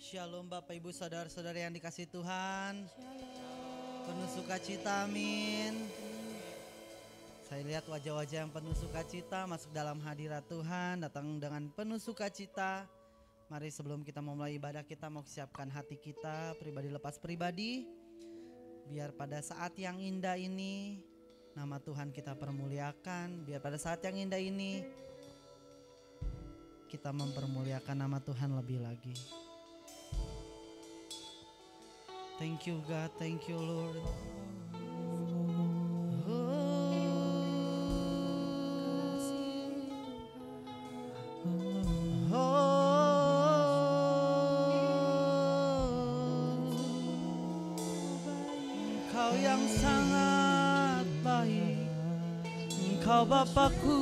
Shalom Bapak Ibu Saudara-saudara yang dikasihi Tuhan. Penuh sukacita, amin. Saya lihat wajah-wajah yang penuh sukacita masuk dalam hadirat Tuhan, datang dengan penuh sukacita. Mari sebelum kita memulai ibadah kita mau siapkan hati kita pribadi lepas pribadi. Biar pada saat yang indah ini nama Tuhan kita permuliakan. Biar pada saat yang indah ini kita mempermuliakan nama Tuhan lebih lagi. Thank you God, thank you Lord. Engkau yang sangat baik, Engkau Bapakku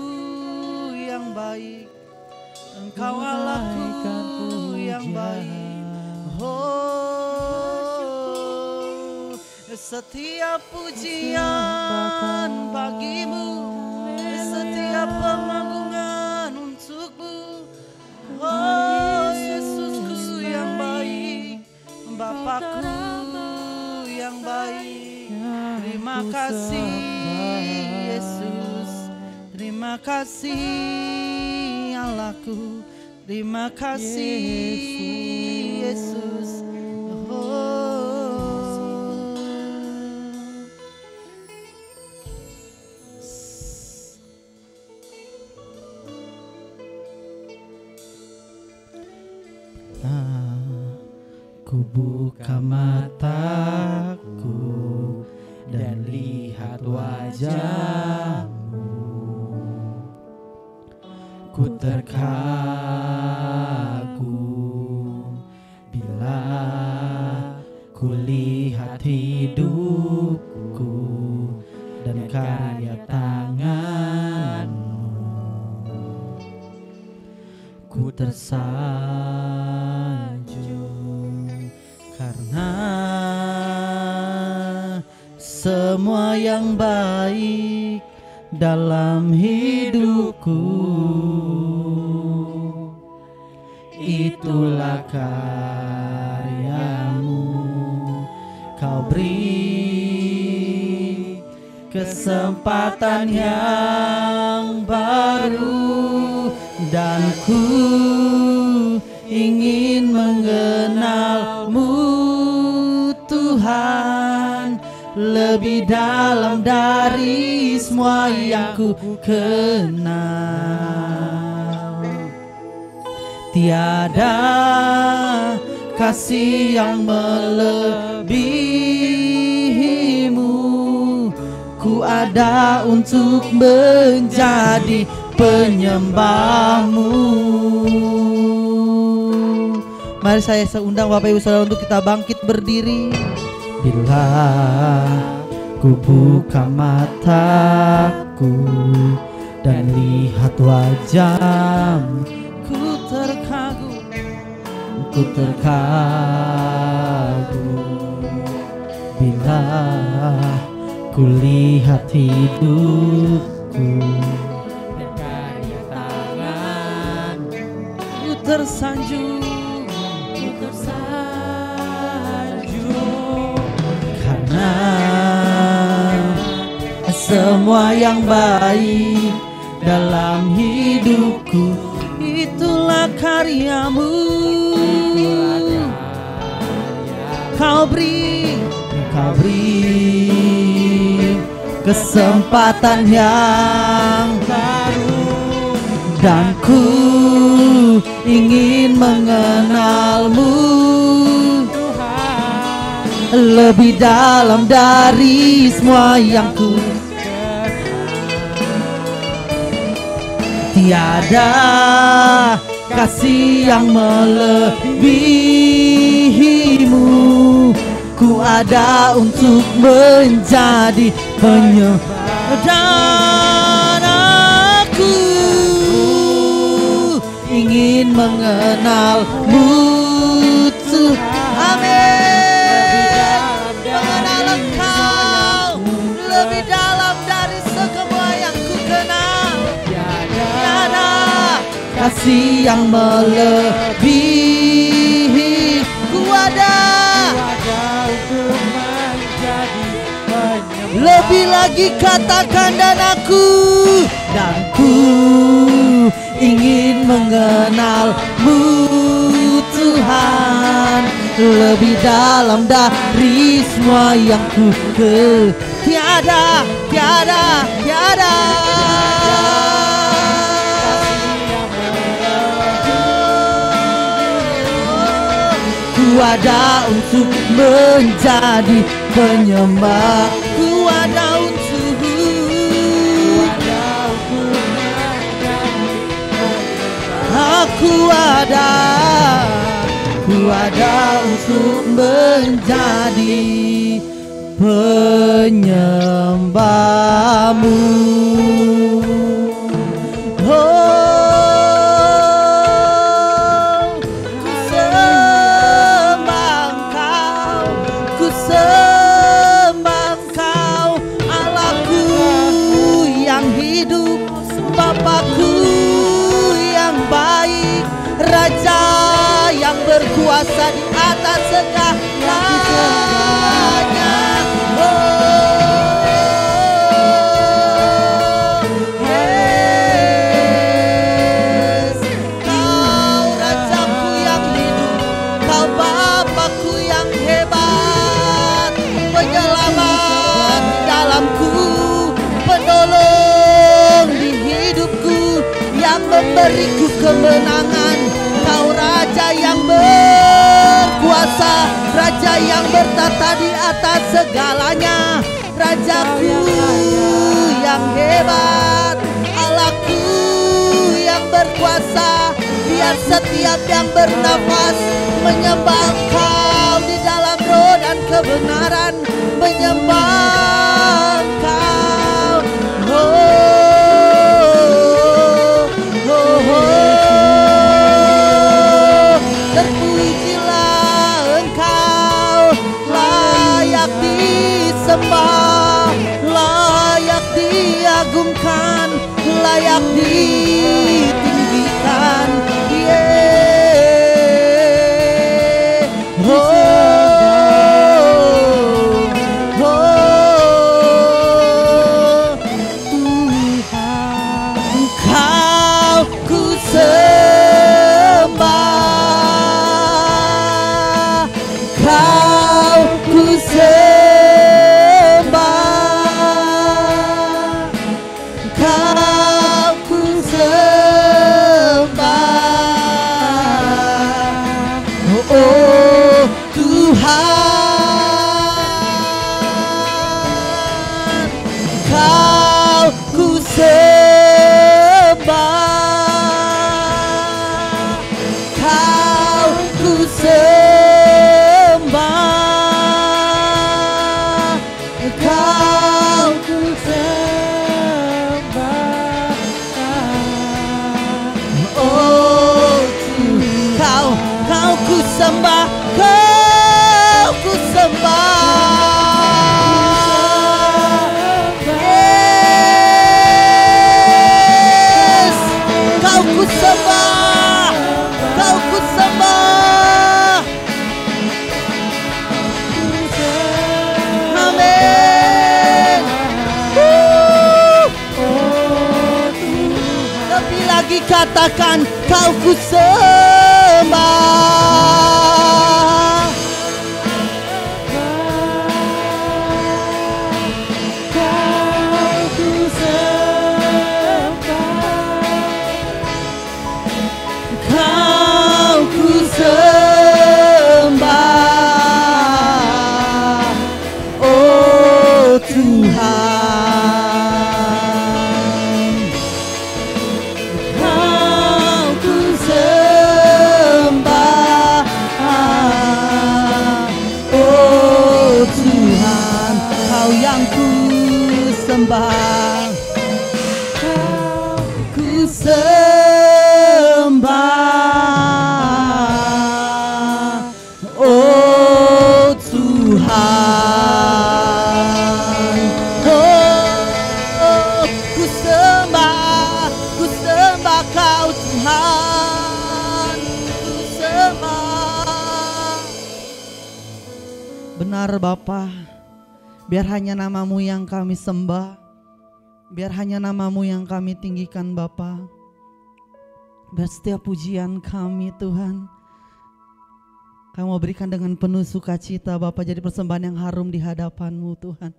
yang baik, Engkau Allahku yang baik. Setiap pujian bagimu, setiap pengagungan untukmu. Oh Yesusku yang baik, Bapakku yang baik. Terima kasih Yesus, terima kasih Allahku, terima kasih Yesus. Ku buka mataku dan lihat wajahmu. Ku terkagum bila ku lihat hidupku dan karya tanganmu. Ku tersanjung karena semua yang baik dalam hidupku itulah karyamu. Kau beri kesempatan yang baru dan ku ingin mengenalmu Tuhan lebih dalam dari semua yang ku kenal. Tiada kasih yang melebihimu. Ku ada untuk menjadi penyembahmu. Mari saya undang Bapak Ibu Saudara untuk kita bangkit berdiri. Bila ku buka mataku dan lihat wajahmu, Ku terkagum, ku terkagum bila ku lihat hidupku dan karya tangan. ku tersanjung, Ku tersanjung karena semua yang baik dalam hidupku itulah karyamu. Kau beri kesempatan yang baru dan ku ingin mengenalmu Tuhan lebih dalam dari semua yang ku kenal. Tiada kasih yang melebihimu. Ku ada untuk menjadi penyembah dan aku ingin mengenalmu Tuhan. Amin. Mengenal Engkau lebih dalam dari semua yang ku kenal. Tiada kasih yang melebihi ada untuk menjadi penyembah. lebih lagi katakan dan ku ingin mengenalmu Tuhan lebih dalam dari semua yang ku tiada ku ada untuk menjadi penyembah, ku ada untuk aku ada untuk menjadi penyembahmu. Ku sembah Engkau, Allahku yang hidup, Bapakku yang baik, Raja yang berkuasa di atas segalanya. Yes, Kau Rajaku yang hidup, Kau Bapakku yang hebat, penyelamat di dalamku, penolong di hidupku, yang memberiku kemenangan. Kau Raja yang berkuasa, Raja yang bertata di atas segalanya, Rajaku yang hebat, Allahku yang berkuasa. Biar setiap yang bernafas menyembah Engkau di dalam roh dan kebenaran, menyembah Engkau. Terpujilah Engkau, layak disembah, layak diagungkan, layak ditinggikan. Katakan kau ku sembah, kau ku sembah, kau ku sembah, oh Tuhan. Ku sembah, oh Tuhan. Ku sembah Kau Tuhan. Ku sembah, benar Bapa. Biar hanya nama-Mu yang kami sembah. Biar hanya nama-Mu yang kami tinggikan Bapa. Biar setiap pujian kami Tuhan, Kami mau berikan dengan penuh sukacita Bapa, jadi persembahan yang harum di hadapan-Mu Tuhan.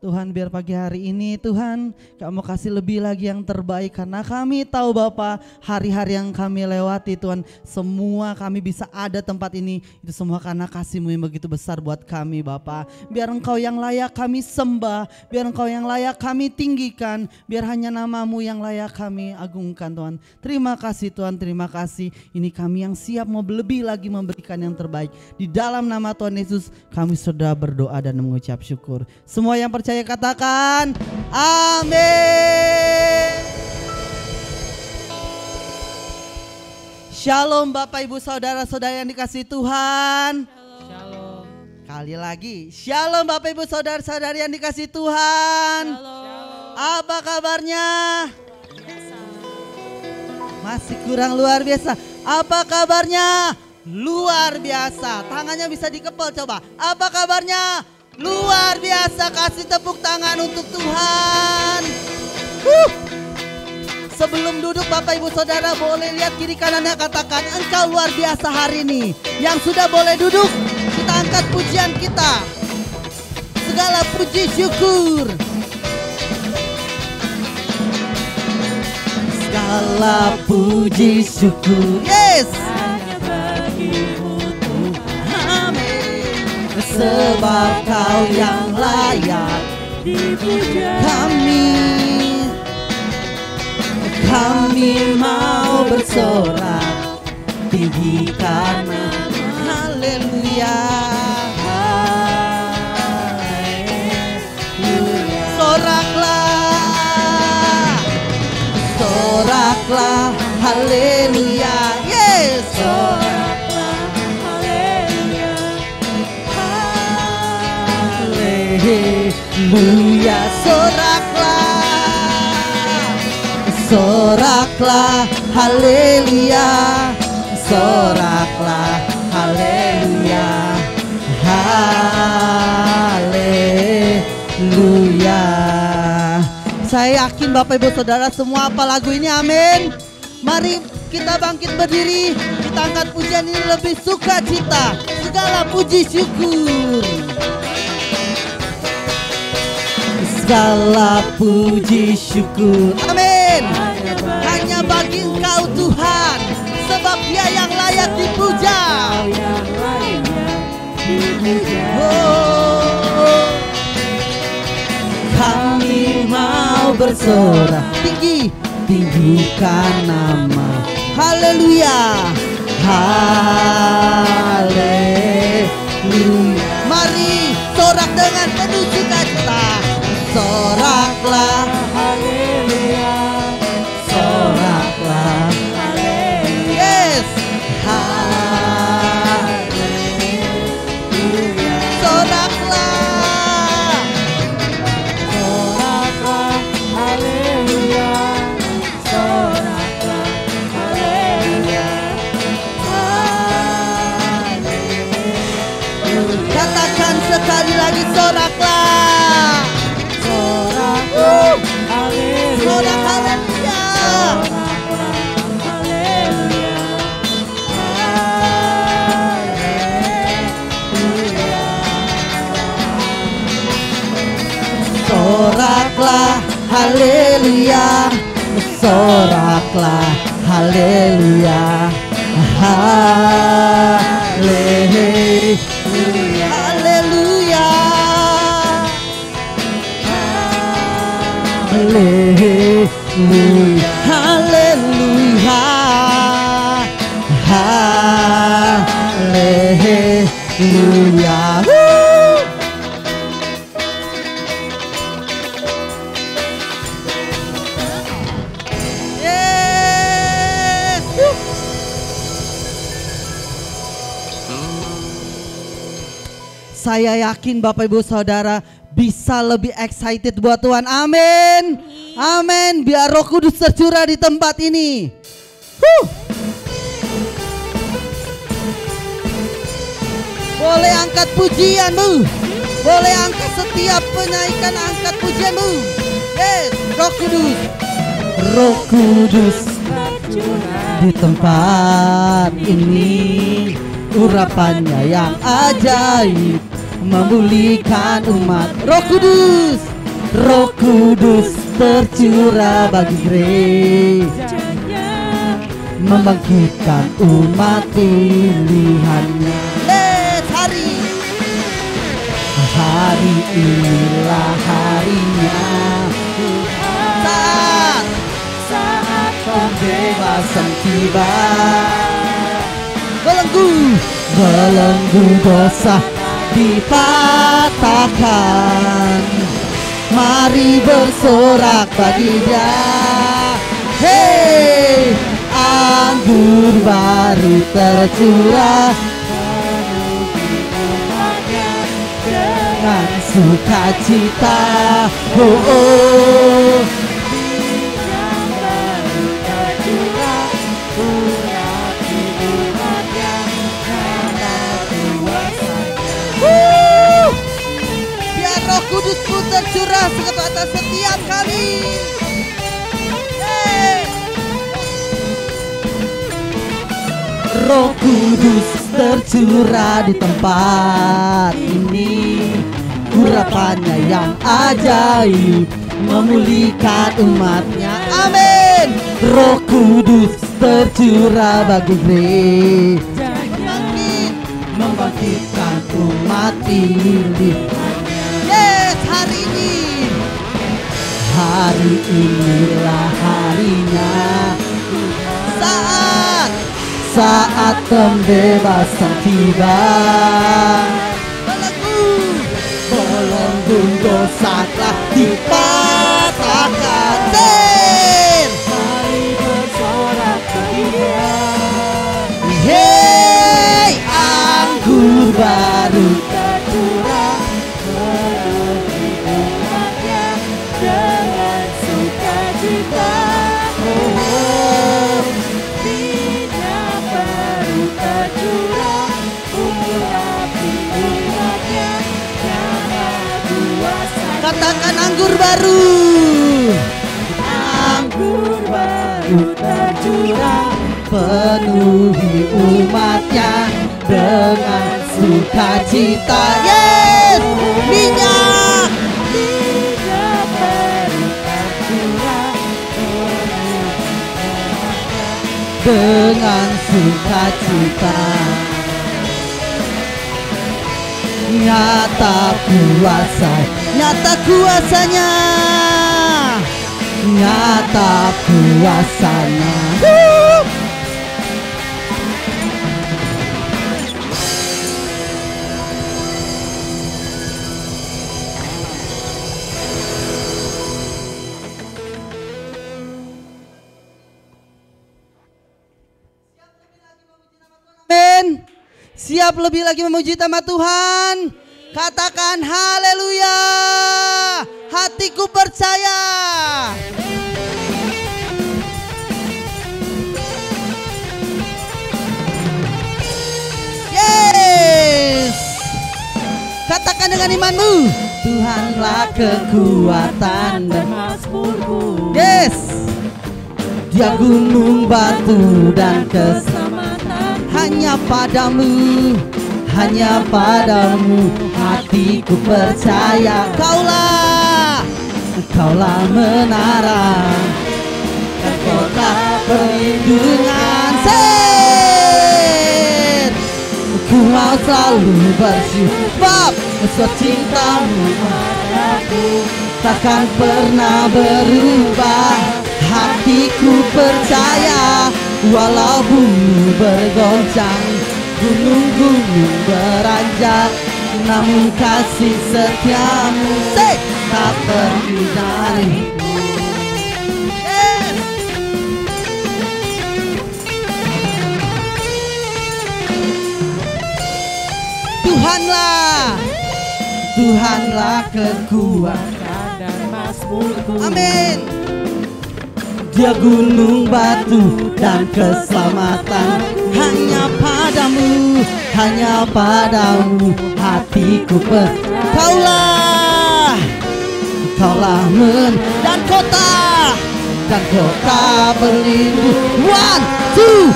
Tuhan, biar pagi hari ini Tuhan Kami mau kasih lebih lagi yang terbaik, karena kami tahu Bapa, hari-hari yang kami lewati Tuhan, semua kami bisa ada tempat ini, itu semua karena kasih-Mu yang begitu besar buat kami Bapa. Biar Engkau yang layak kami sembah, biar Engkau yang layak kami tinggikan, biar hanya nama-Mu yang layak kami agungkan Tuhan. Terima kasih Tuhan, terima kasih. Ini kami yang siap mau lebih lagi memberikan yang terbaik. Di dalam nama Tuhan Yesus kami sudah berdoa dan mengucap syukur. Semua yang percaya katakan amin. Shalom Bapak Ibu Saudara-saudara yang dikasihi Tuhan. Shalom. Kali lagi, shalom Bapak Ibu Saudara-saudari yang dikasihi Tuhan. Shalom. Apa kabarnya? Masih kurang luar biasa. Apa kabarnya? Luar biasa. Tangannya bisa dikepel coba. Apa kabarnya? Luar biasa. Kasih tepuk tangan untuk Tuhan. Sebelum duduk Bapak Ibu Saudara boleh lihat kiri kanannya, katakan engkau luar biasa hari ini. Yang sudah boleh duduk, kita angkat pujian kita. Segala puji syukur, segala puji syukur, yes, Hanya bagimu Tuhan, sebab Kau yang layak dipuja. Kami mau bersorak tinggi karena haleluya. Soraklah, soraklah haleluya, yes, Soraklah, haleluya. haleluya. Soraklah, haleluya, soraklah, haleluya, haleluya. Saya yakin Bapak Ibu Saudara semua apa lagu ini, amin. Mari kita bangkit berdiri, kita angkat pujian ini lebih sukacita, segala puji syukur. Segala puji syukur, amin, hanya bagi Engkau Tuhan, sebab Dia yang layak dipuja. Yang layak dipuja. Oh, kami mau bersorak tinggi, tinggikan nama, haleluya, haleluya. Mari sorak dengan penuh sukacita. Soraklah, Haleluya. soraklah, Haleluya. yes, haleluya. Soraklah, Soraklah, haleluya. Soraklah, haleluya. katakan sekali lagi, soraklah, Soraklah, haleluya. sorak haleluya. Haleluya. Soraklah, haleluya, soraklah, haleluya, haleluya, haleluya, haleluya, haleluya, haleluya. Yes. Saya yakin Bapak Ibu Saudara bisa lebih excited buat Tuhan. Amin. Amin. Biar Roh Kudus tercurah di tempat ini. Boleh angkat pujianmu. Boleh angkat setiap penaikan, angkat pujianmu. Yes, Roh Kudus. Roh Kudus di tempat ini, urapannya yang ajaib memulihkan umat. Roh Kudus, Roh Kudus tercurah bagi gereja, membangkitkan umat pilihannya. Yes, Hari inilah harinya, saat pembebasan tiba. Belenggu dosa dipatahkan, mari bersorak bagi Dia. Hei, anggur baru tercurah dengan sukacita. Oh, oh. biar Roh Kudusku tercurah atas setiap kami. Hey. Roh Kudus tercurah di tempat ini, urapannya yang ajaib memulihkan umatnya. Amin. Roh Kudus tercurah bagi gereja, membangkitkan umat pilihannya. Yes, hari inilah harinya, saat pembebasan tiba. Belenggu dosa telah dipatahkan. Mari bersorak bagi Dia. Hei, anggur baru tercurah memenuhi umatnya dengan sukacita. Minyak baru tercurah, urapi umatnya dengan kuasa. Katakan anggur baru. Anggur baru tercurah, penuhi umatnya dengan sukacita. Yes, minyak baru tercurah, dengan sukacita. Nyata kuasanya, nyata kuasanya. Amin. Siap lebih lagi memuji nama Tuhan. Katakan haleluya. Hatiku percaya. Yes. Katakan dengan imanmu. Tuhanlah kekuatan dan mazmurku. Yes. Dia gunung, batu dan keselamatan. Hanya padamu hatiku percaya. Kaulah menara dan kota perlindungan. Ku mau selalu bersyukur, sebab cintamu padaku takkan pernah berubah. Hatiku percaya, walau bumi bergoncang, gunung-gunung beranjak, namun kasih setiamu tak pergi dariku. Tuhanlah kekuatan dan mazmurku. Amin. Dia gunung batu dan keselamatan. Hanya padamu, hanya padamu hatiku Kaulah dan kota berlindung. One, two,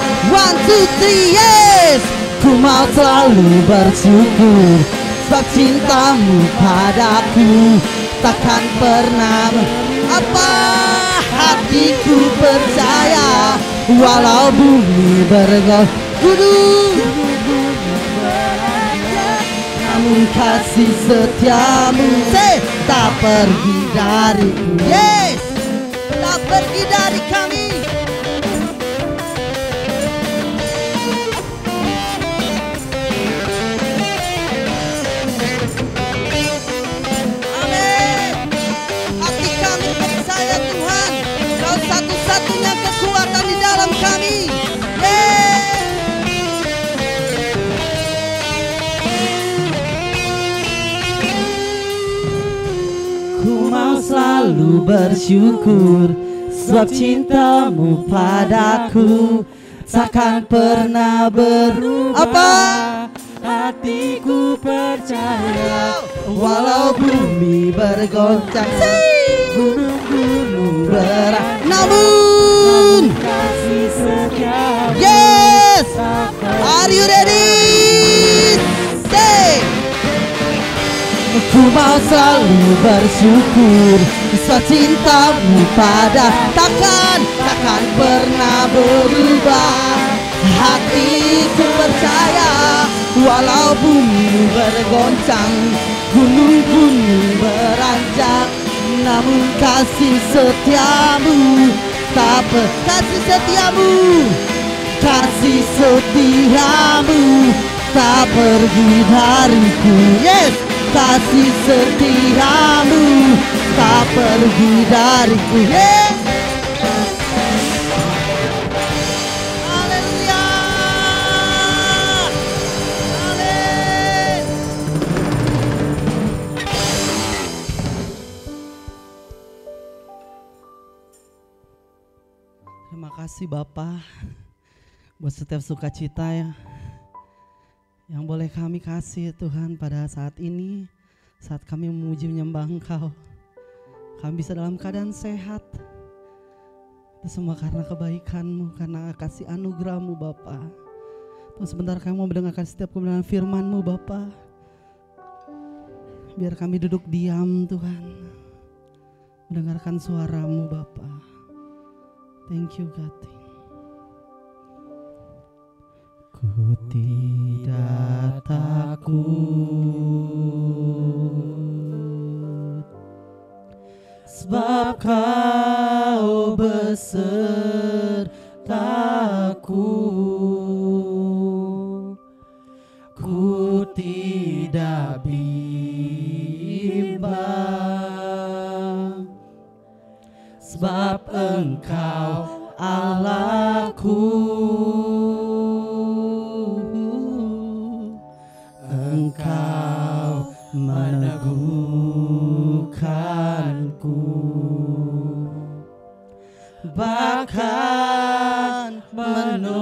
three, yes. Ku mau selalu bersyukur sebab cintamu padaku takkan pernah apa. Hatiku percaya walau bumi bergoyang, namun kasih setiamu tak pergi dariku. Yes, tak pergi dari kami. Satu-satunya kekuatan di dalam kami. Ku mau selalu bersyukur sebab cintamu padaku takkan pernah berubah. Hatiku percaya walau bumi bergoncang, gunung-gunung berat, namun kasih setiamu. Yes, are you ready? Say, ku mau selalu bersyukur sebab cintamu takkan pernah berubah. Hatiku percaya walau bumi bergoncang, gunung-gunung beranjak, namun kasih setiamu kasih setiamu tak pergi dariku. Yes, kasih setiamu tak pergi dariku. Yes. Terima kasih Bapa buat setiap sukacita yang boleh kami kasih Tuhan pada saat ini, saat kami memuji menyembah Engkau. Kami bisa dalam keadaan sehat. Itu semua karena kebaikan-Mu, karena kasih anugerah-Mu Bapa. Tuhan, sebentar kami mau mendengarkan setiap kebenaran firman-Mu Bapa. Biar kami duduk diam Tuhan, mendengarkan suara-Mu Bapa. Thank you God. Ku tidak takut sebab Kau besertaku. Ku tidak bimbang sebab Engkau Allahku. Engkau meneguhkanku, bahkan menolongku.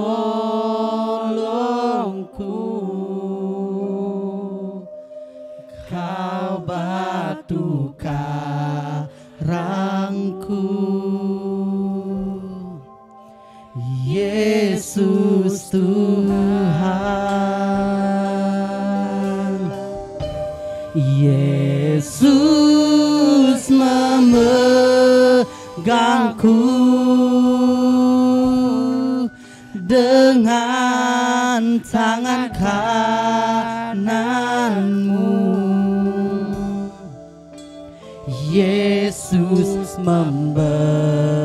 Kau batu karangku, Yesus Tuhan. Yesus memegangku dengan tangan kananmu. Yesus memberiku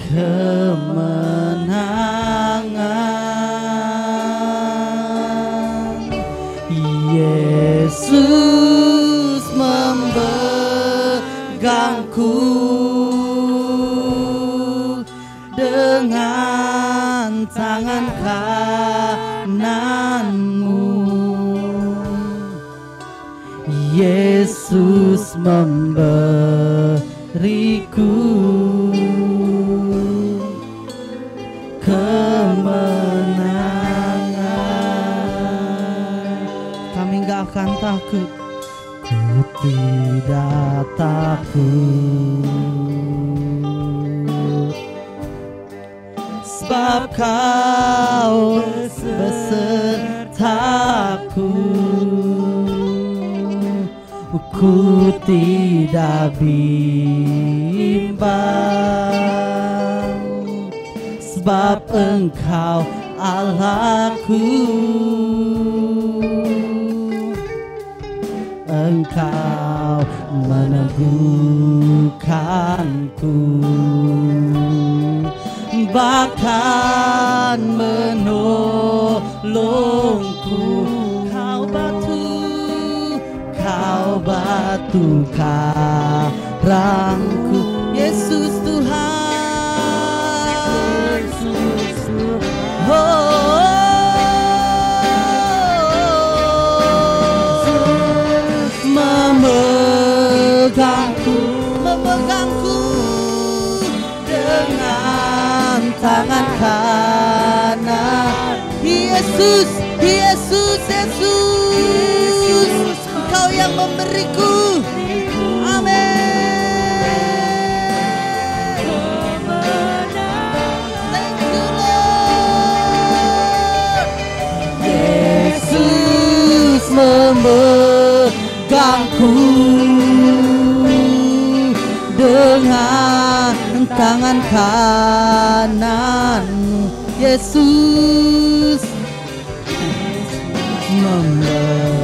kemenangan. Yesus memegangku dengan tangan kananmu. Yesus memberiku kemenangan. Kami gak akan takut. Ku tidak takut, sebab Kau besertaku. Ku tidak bimbang, sebab Engkau Allahku. Engkau meneguhkanku, bahkan menolongku. Kau batu karangku, Yesus Tuhan. Memegangku dengan tangan kanan. Yesus, Yesus, Yesus, Engkau yang memberiku. Amin. Thank you Lord. Yesus memegangku dengan tangan kanan. Yesus memberiku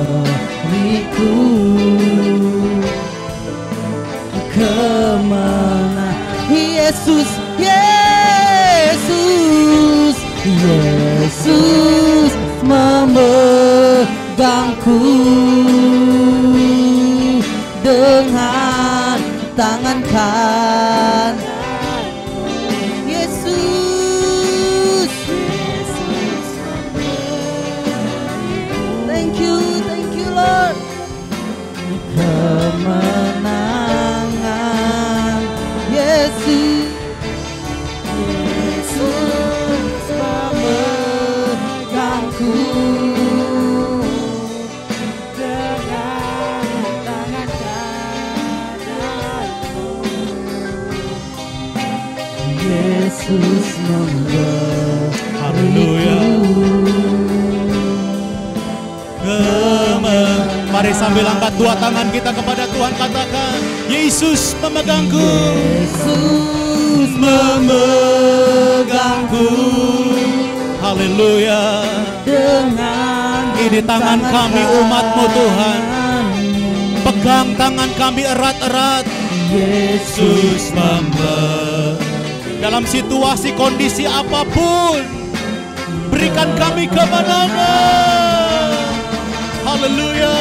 kemenangan. Yesus, Yesus, Yesus memegangku dengan tangan kanan. Yesus, thank you Lord. Kemenangan Yesus, Yesus memegangku dengan tangan kananku. Yesus memberiku. Haleluya. Mari sambil angkat dua tangan kita kepada Tuhan, katakan, Yesus memegangku. Yesus Memegangku. Haleluya. dengan Ini tangan kami umat-Mu Tuhan. Pegang tangan kami erat-erat. Yesus dalam situasi kondisi apapun, berikan kami kemenangan. Haleluya.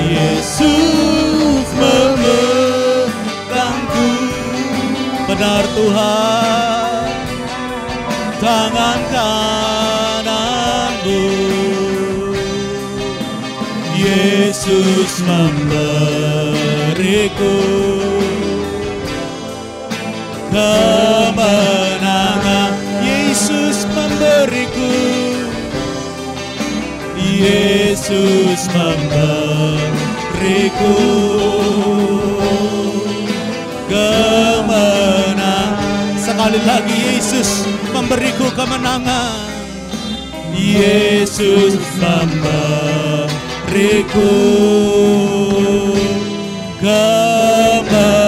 Yesus memegangku. Benar Tuhan, tangan kananmu. Yesus memberiku kemenangan. Yesus memberiku. Yesus memberiku kemenangan. Sekali lagi, Yesus memberiku kemenangan. Yesus memberiku kemenangan.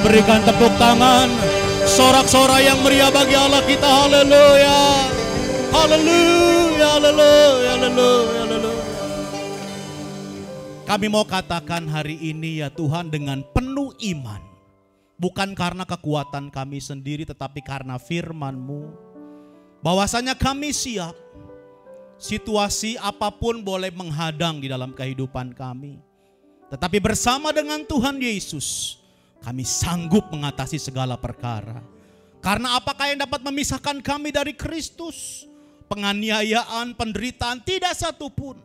Berikan tepuk tangan, sorak-sorai yang meriah bagi Allah kita. Haleluya. Haleluya, haleluya, haleluya, haleluya. Kami mau katakan hari ini ya Tuhan dengan penuh iman. Bukan karena kekuatan kami sendiri tetapi karena firman-Mu. Bahwasanya kami siap. Situasi apapun boleh menghadang di dalam kehidupan kami. Tetapi bersama dengan Tuhan Yesus kami sanggup mengatasi segala perkara. Karena apakah yang dapat memisahkan kami dari Kristus? penganiayaan, penderitaan, tidak satupun.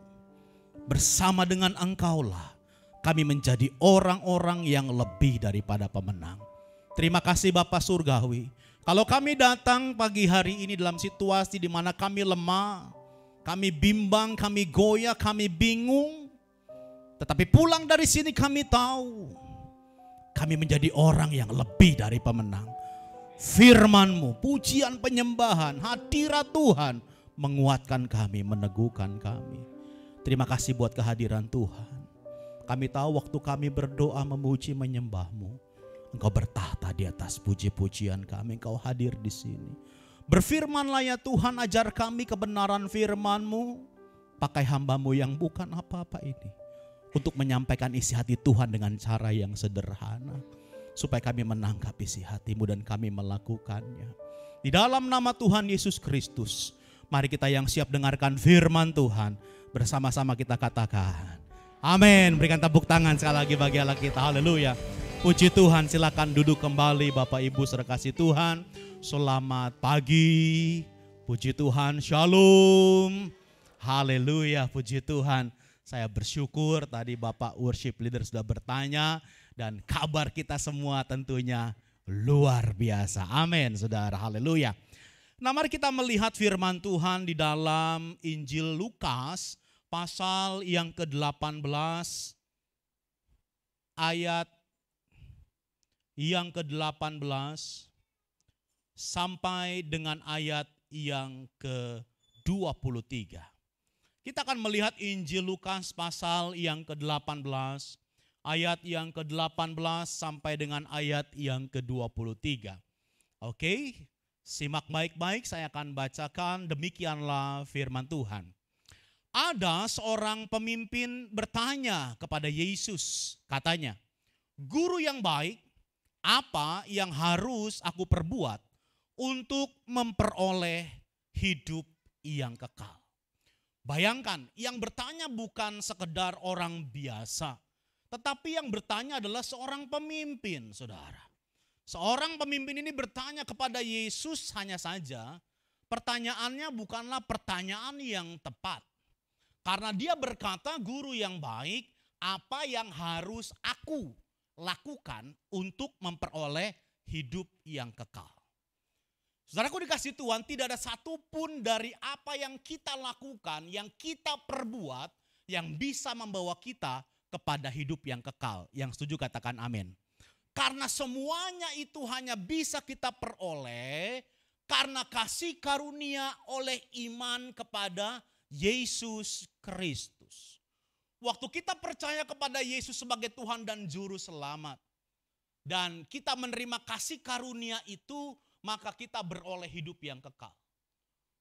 Bersama dengan Engkaulah kami menjadi orang-orang yang lebih daripada pemenang. Terima kasih Bapa Surgawi. Kalau kami datang pagi hari ini dalam situasi di mana kami lemah, kami bimbang, kami goyah, kami bingung. Tetapi pulang dari sini kami tahu kami menjadi orang yang lebih dari pemenang. Firman-Mu, pujian penyembahan, hadirat Tuhan menguatkan kami, meneguhkan kami. Terima kasih buat kehadiran Tuhan. Kami tahu waktu kami berdoa memuji menyembah-Mu, Engkau bertahta di atas puji-pujian kami, Engkau hadir di sini. Berfirmanlah ya Tuhan, ajar kami kebenaran firman-Mu. Pakai hamba-Mu yang bukan apa-apa ini untuk menyampaikan isi hati Tuhan dengan cara yang sederhana. Supaya kami menangkap isi hati-Mu dan kami melakukannya. Di dalam nama Tuhan Yesus Kristus, mari kita yang siap dengarkan firman Tuhan. Bersama-sama kita katakan amin. Berikan tepuk tangan sekali lagi bagi Allah kita. Haleluya. Puji Tuhan, silakan duduk kembali Bapak Ibu saudara kasih Tuhan. Selamat pagi. Puji Tuhan, shalom. Haleluya, puji Tuhan. Saya bersyukur tadi Bapak worship leader sudah bertanya. Dan kabar kita semua tentunya luar biasa. Amin saudara, haleluya. Nah mari kita melihat firman Tuhan di dalam Injil Lukas pasal yang ke-18 ayat yang ke-18 sampai dengan ayat yang ke-23. Kita akan melihat Injil Lukas pasal yang ke-18 ayat yang ke-18 sampai dengan ayat yang ke-23. Oke, simak baik-baik, saya akan bacakan. Demikianlah firman Tuhan. Ada seorang pemimpin bertanya kepada Yesus, katanya, "Guru yang baik, apa yang harus aku perbuat untuk memperoleh hidup yang kekal?" Bayangkan, yang bertanya bukan sekedar orang biasa, tetapi yang bertanya adalah seorang pemimpin, saudara. Seorang pemimpin ini bertanya kepada Yesus, hanya saja pertanyaannya bukanlah pertanyaan yang tepat. Karena dia berkata, "Guru yang baik, apa yang harus aku lakukan untuk memperoleh hidup yang kekal?" Saudaraku dikasih Tuhan, tidak ada satupun dari apa yang kita lakukan, yang kita perbuat, yang bisa membawa kita kepada hidup yang kekal. Yang setuju katakan amin. Karena semuanya itu hanya bisa kita peroleh karena kasih karunia oleh iman kepada Yesus Kristus. Waktu kita percaya kepada Yesus sebagai Tuhan dan Juru Selamat, dan kita menerima kasih karunia itu, maka kita beroleh hidup yang kekal.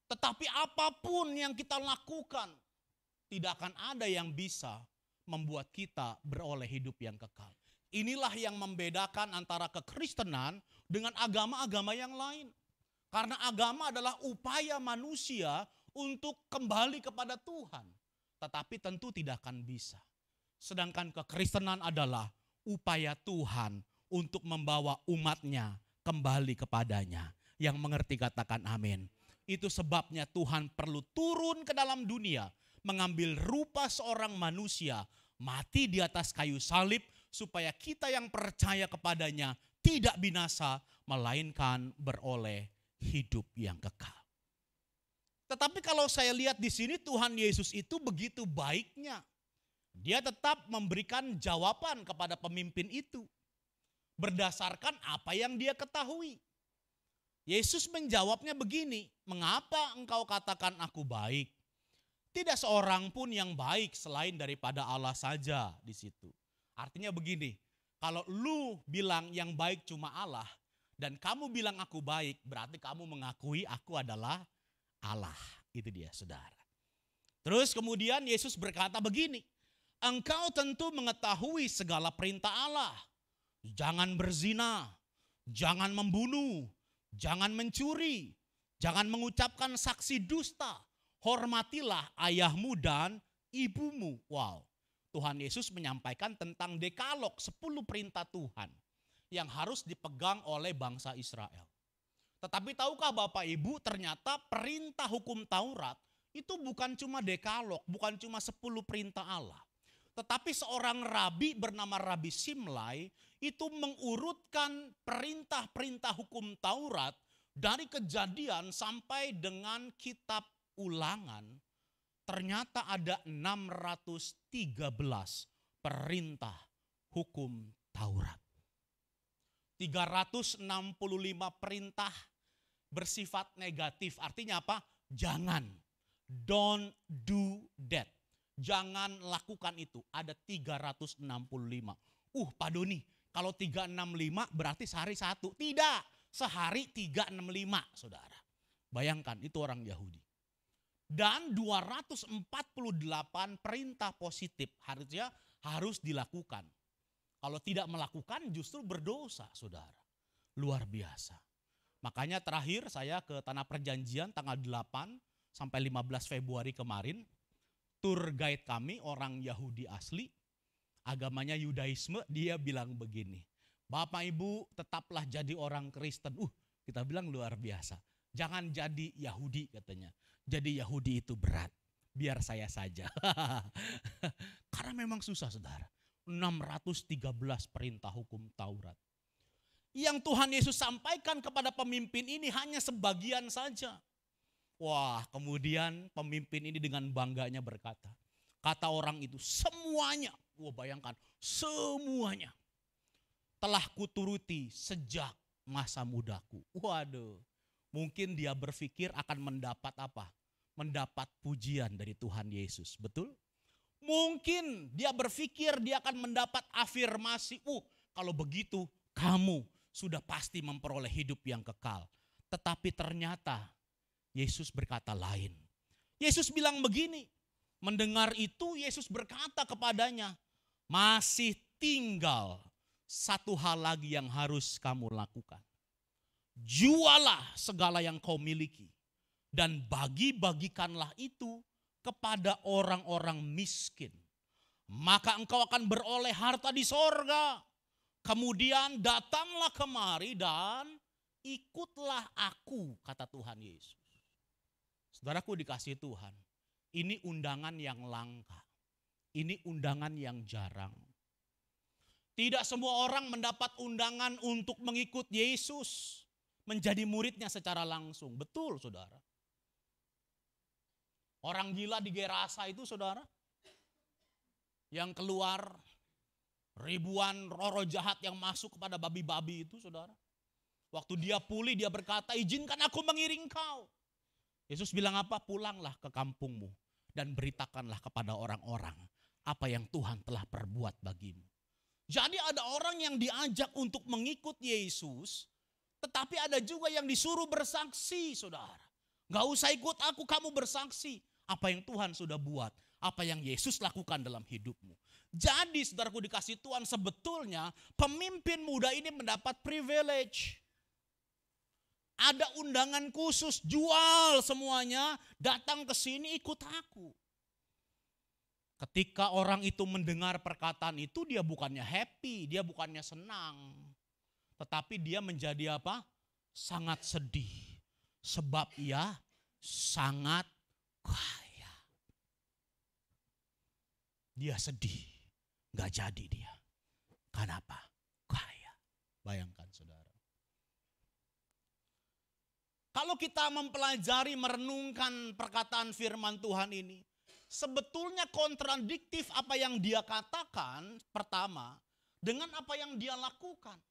Tetapi apapun yang kita lakukan, tidak akan ada yang bisa membuat kita beroleh hidup yang kekal. Inilah yang membedakan antara kekristenan dengan agama-agama yang lain. Karena agama adalah upaya manusia untuk kembali kepada Tuhan. Tetapi tentu tidak akan bisa. Sedangkan kekristenan adalah upaya Tuhan untuk membawa umatnya kembali kepadanya. Yang mengerti katakan amin. Itu sebabnya Tuhan perlu turun ke dalam dunia, mengambil rupa seorang manusia, mati di atas kayu salib, supaya kita yang percaya kepadanya tidak binasa, melainkan beroleh hidup yang kekal. Tetapi kalau saya lihat di sini, Tuhan Yesus itu begitu baiknya. Dia tetap memberikan jawaban kepada pemimpin itu berdasarkan apa yang dia ketahui. Yesus menjawabnya begini, "Mengapa engkau katakan aku baik? Tidak seorang pun yang baik selain daripada Allah saja di situ." Artinya begini, kalau lu bilang yang baik cuma Allah dan kamu bilang aku baik, berarti kamu mengakui aku adalah Allah. Itu dia, saudara. Terus kemudian Yesus berkata begini, "Engkau tentu mengetahui segala perintah Allah. Jangan berzina, jangan membunuh, jangan mencuri, jangan mengucapkan saksi dusta, hormatilah ayahmu dan ibumu." Wow, Tuhan Yesus menyampaikan tentang dekalog, 10 perintah Tuhan yang harus dipegang oleh bangsa Israel. Tetapi tahukah Bapak Ibu, ternyata perintah hukum Taurat itu bukan cuma dekalog, bukan cuma 10 perintah Allah. Tetapi seorang rabi bernama Rabi Simlai itu mengurutkan perintah-perintah hukum Taurat dari Kejadian sampai dengan kitab Ulangan. Ternyata ada 613 perintah hukum Taurat. 365 perintah bersifat negatif. Artinya apa? Jangan. Don't do that. Jangan lakukan itu. Ada 365. Pak Doni, kalau 365 berarti sehari satu. Tidak, sehari 365, saudara. Bayangkan, itu orang Yahudi. Dan 248 perintah positif harusnya harus dilakukan. Kalau tidak melakukan justru berdosa, saudara. Luar biasa. Makanya terakhir saya ke Tanah Perjanjian tanggal 8 sampai 15 Februari kemarin. Tour guide kami orang Yahudi asli, agamanya Yudaisme, dia bilang begini, Bapak Ibu tetaplah jadi orang Kristen. Kita bilang luar biasa. Jangan jadi Yahudi katanya. Jadi Yahudi itu berat. Biar saya saja. Karena memang susah, saudara. 613 perintah hukum Taurat. Yang Tuhan Yesus sampaikan kepada pemimpin ini hanya sebagian saja. Wah, kemudian pemimpin ini dengan bangganya berkata, kata orang itu semuanya, bayangkan, semuanya telah kuturuti sejak masa mudaku. Waduh, mungkin dia berpikir akan mendapat apa? Mendapat pujian dari Tuhan Yesus, betul? Mungkin dia berpikir dia akan mendapat afirmasi, kalau begitu kamu sudah pasti memperoleh hidup yang kekal. Tetapi ternyata Yesus berkata lain. Yesus bilang begini, mendengar itu Yesus berkata kepadanya, masih tinggal satu hal lagi yang harus kamu lakukan. Jualah segala yang kau miliki dan bagi-bagikanlah itu kepada orang-orang miskin. Maka engkau akan beroleh harta di sorga. Kemudian datanglah kemari dan ikutlah aku, kata Tuhan Yesus. Saudaraku dikasihi Tuhan, ini undangan yang langka. Ini undangan yang jarang. Tidak semua orang mendapat undangan untuk mengikut Yesus, menjadi muridnya secara langsung. Betul, saudara. Orang gila di Gerasa itu, saudara, yang keluar ribuan roh jahat yang masuk kepada babi-babi itu, saudara. Waktu dia pulih, dia berkata, izinkan aku mengiring kau. Yesus bilang apa? Pulanglah ke kampungmu dan beritakanlah kepada orang-orang apa yang Tuhan telah perbuat bagimu. Jadi ada orang yang diajak untuk mengikut Yesus, tetapi ada juga yang disuruh bersaksi, saudara. Gak usah ikut aku, kamu bersaksi. Apa yang Tuhan sudah buat, apa yang Yesus lakukan dalam hidupmu. Jadi saudaraku dikasih Tuhan, sebetulnya pemimpin muda ini mendapat privilege. Ada undangan khusus, jual semuanya, datang ke sini ikut aku. Ketika orang itu mendengar perkataan itu, dia bukannya happy, dia bukannya senang. Tetapi dia menjadi apa? Sangat sedih. Sebab ia sangat kaya. Dia sedih, gak jadi dia. Kenapa? Kaya. Bayangkan saudara. Kalau kita mempelajari, merenungkan perkataan firman Tuhan ini, sebetulnya kontradiktif apa yang dia katakan pertama dengan apa yang dia lakukan.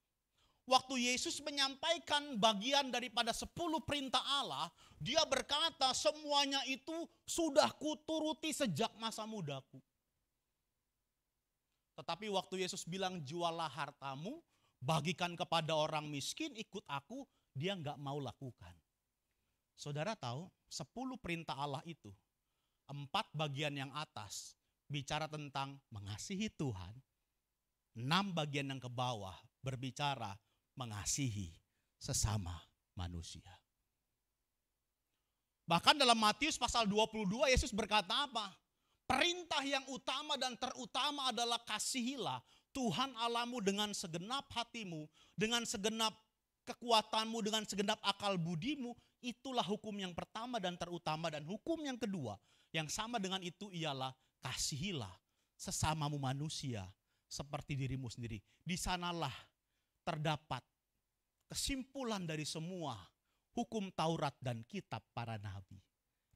Waktu Yesus menyampaikan bagian daripada 10 perintah Allah, dia berkata semuanya itu sudah kuturuti sejak masa mudaku. Tetapi waktu Yesus bilang jualah hartamu, bagikan kepada orang miskin, ikut aku, dia nggak mau lakukan. Saudara tahu 10 perintah Allah itu, 4 bagian yang atas bicara tentang mengasihi Tuhan, 6 bagian yang ke bawah berbicara mengasihi sesama manusia. Bahkan dalam Matius pasal 22 Yesus berkata apa? Perintah yang utama dan terutama adalah kasihilah Tuhan Allahmu dengan segenap hatimu, dengan segenap kekuatanmu, dengan segenap akal budimu, itulah hukum yang pertama dan terutama. Dan hukum yang kedua yang sama dengan itu ialah kasihilah sesamamu manusia seperti dirimu sendiri. Di sanalah terdapat kesimpulan dari semua hukum Taurat dan kitab para nabi.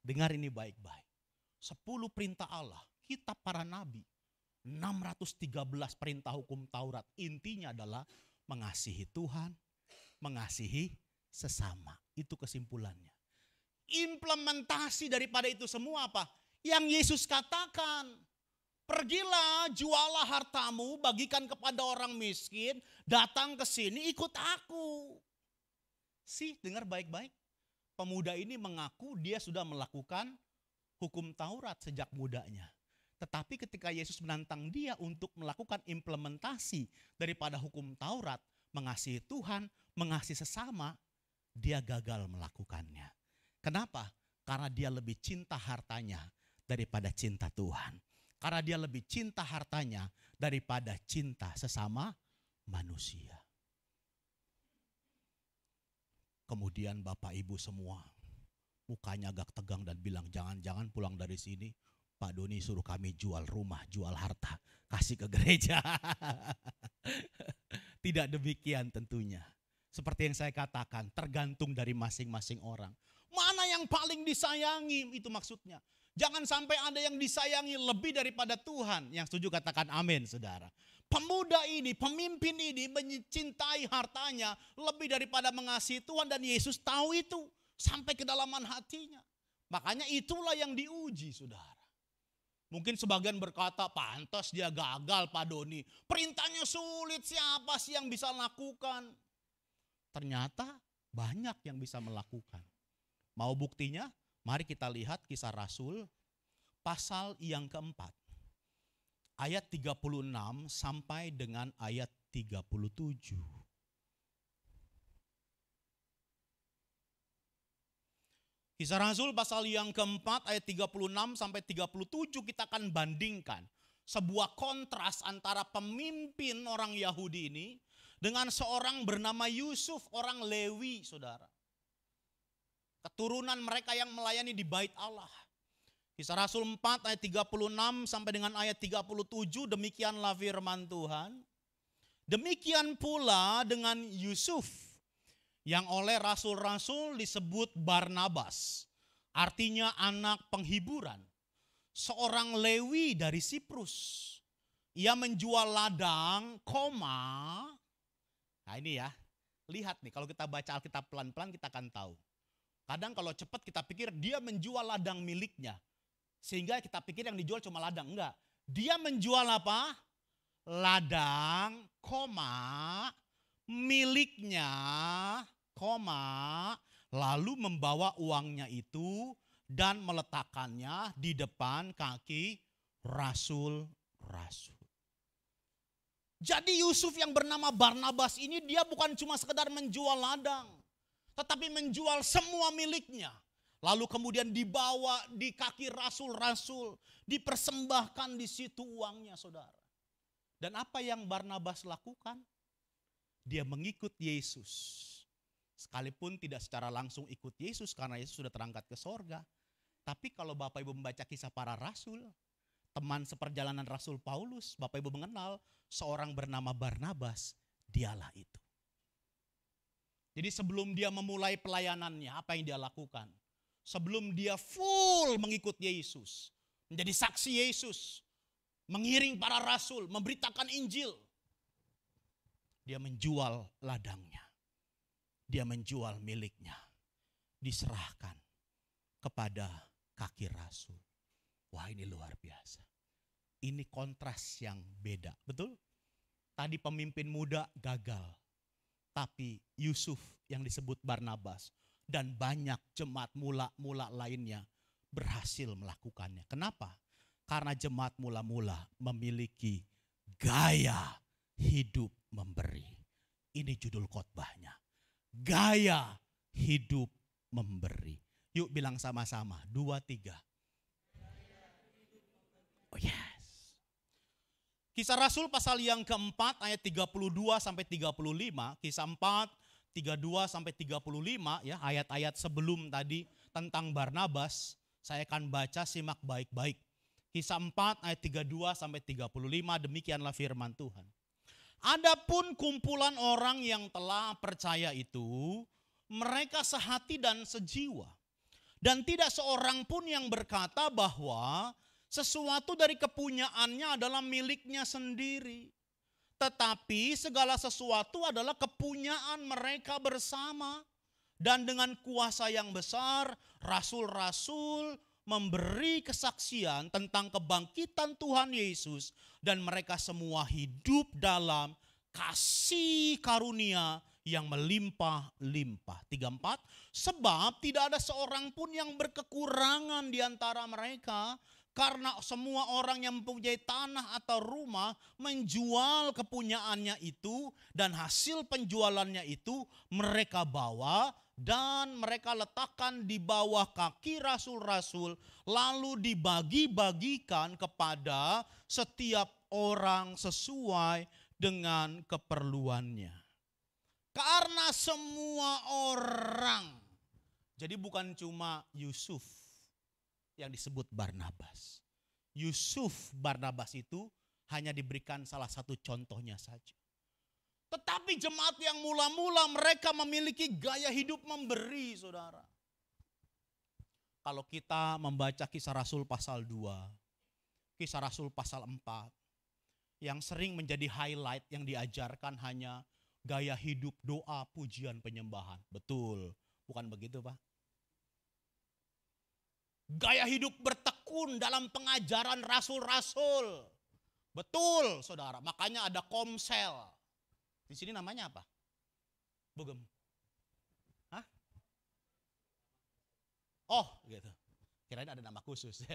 Dengar ini baik-baik. 10 perintah Allah, kitab para nabi, 613 perintah hukum Taurat. Intinya adalah mengasihi Tuhan, mengasihi sesama. Itu kesimpulannya. Implementasi daripada itu semua apa? Yang Yesus katakan, pergilah, jualah hartamu, bagikan kepada orang miskin, datang ke sini, ikut aku. Dengar baik-baik. Pemuda ini mengaku dia sudah melakukan hukum Taurat sejak mudanya. Tetapi ketika Yesus menantang dia untuk melakukan implementasi daripada hukum Taurat, mengasihi Tuhan, mengasihi sesama, dia gagal melakukannya. Kenapa? Karena dia lebih cinta hartanya daripada cinta Tuhan. Karena dia lebih cinta hartanya daripada cinta sesama manusia. Kemudian Bapak Ibu semua mukanya agak tegang dan bilang, jangan-jangan pulang dari sini Pak Doni suruh kami jual rumah, jual harta, kasih ke gereja. Tidak demikian tentunya. Seperti yang saya katakan, tergantung dari masing-masing orang. Mana yang paling disayangi, itu maksudnya. Jangan sampai ada yang disayangi lebih daripada Tuhan. Yang setuju katakan amin, saudara. Pemuda ini, pemimpin ini mencintai hartanya lebih daripada mengasihi Tuhan, dan Yesus tahu itu sampai kedalaman hatinya. Makanya itulah yang diuji, saudara. Mungkin sebagian berkata, pantas dia gagal Pak Doni. Perintahnya sulit, siapa sih yang bisa lakukan? Ternyata banyak yang bisa melakukan. Mau buktinya? Mari kita lihat Kisah Rasul pasal yang keempat. Ayat 36 sampai dengan ayat 37. Kisah Rasul pasal yang keempat ayat 36 sampai 37 kita akan bandingkan. Sebuah kontras antara pemimpin orang Yahudi ini dengan seorang bernama Yusuf, orang Lewi, saudara. Keturunan mereka yang melayani di bait Allah. Kisah Rasul 4 ayat 36 sampai dengan ayat 37, demikianlah firman Tuhan. Demikian pula dengan Yusuf, yang oleh rasul-rasul disebut Barnabas, artinya anak penghiburan. Seorang Lewi dari Siprus. Ia menjual ladang, nah ini ya, lihat nih, kalau kita baca Alkitab pelan-pelan kita akan tahu. Kadang kalau cepat kita pikir dia menjual ladang miliknya. Sehingga kita pikir yang dijual cuma ladang. Enggak. Dia menjual apa? Ladang, miliknya, lalu membawa uangnya itu dan meletakkannya di depan kaki rasul-rasul. Jadi Yusuf yang bernama Barnabas ini dia bukan cuma sekedar menjual ladang, tetapi menjual semua miliknya. Lalu kemudian dibawa di kaki rasul-rasul, dipersembahkan di situ uangnya, saudara. Dan apa yang Barnabas lakukan? Dia mengikut Yesus. Sekalipun tidak secara langsung ikut Yesus karena Yesus sudah terangkat ke sorga. Tapi kalau Bapak Ibu membaca Kisah Para Rasul, teman seperjalanan Rasul Paulus, Bapak Ibu mengenal seorang bernama Barnabas, dialah itu. Jadi sebelum dia memulai pelayanannya, apa yang dia lakukan? Sebelum dia full mengikut Yesus, menjadi saksi Yesus, mengiring para rasul, memberitakan Injil, dia menjual ladangnya, dia menjual miliknya, diserahkan kepada kaki rasul. Wah, ini luar biasa. Ini kontras yang beda, betul? Tadi pemimpin muda gagal, tapi Yusuf yang disebut Barnabas dan banyak jemaat mula-mula lainnya berhasil melakukannya. Kenapa? Karena jemaat mula-mula memiliki gaya hidup memberi. Ini judul khotbahnya. Gaya hidup memberi. Yuk bilang sama-sama, 2, 3. Oh yes. Kisah Rasul pasal yang keempat ayat 32 sampai 35. Kisah 4, 32 sampai 35 ya, ayat-ayat sebelum tadi tentang Barnabas, saya akan baca, simak baik-baik. Kisah 4 ayat 32 sampai 35, demikianlah firman Tuhan. Adapun kumpulan orang yang telah percaya itu, mereka sehati dan sejiwa. Dan tidak seorang pun yang berkata bahwa sesuatu dari kepunyaannya adalah miliknya sendiri. Tetapi segala sesuatu adalah kepunyaan mereka bersama. Dan dengan kuasa yang besar, rasul-rasul memberi kesaksian tentang kebangkitan Tuhan Yesus. Dan mereka semua hidup dalam kasih karunia yang melimpah-limpah. 34, sebab tidak ada seorang pun yang berkekurangan di antara mereka. Karena semua orang yang mempunyai tanah atau rumah menjual kepunyaannya itu, dan hasil penjualannya itu mereka bawa dan mereka letakkan di bawah kaki rasul-rasul, lalu dibagi-bagikan kepada setiap orang sesuai dengan keperluannya. Karena semua orang, jadi bukan cuma Yusuf yang disebut Barnabas. Yusuf Barnabas itu hanya diberikan salah satu contohnya saja. Tetapi jemaat yang mula-mula mereka memiliki gaya hidup memberi, saudara. Kalau kita membaca Kisah Rasul pasal 2, Kisah Rasul pasal 4, yang sering menjadi highlight yang diajarkan hanya gaya hidup doa, pujian, penyembahan. Betul, bukan begitu Pak? Gaya hidup bertekun dalam pengajaran rasul-rasul. Betul, saudara. Makanya ada komsel. Di sini namanya apa? Bugem. Hah? Oh, gitu. Kirain ada nama khusus.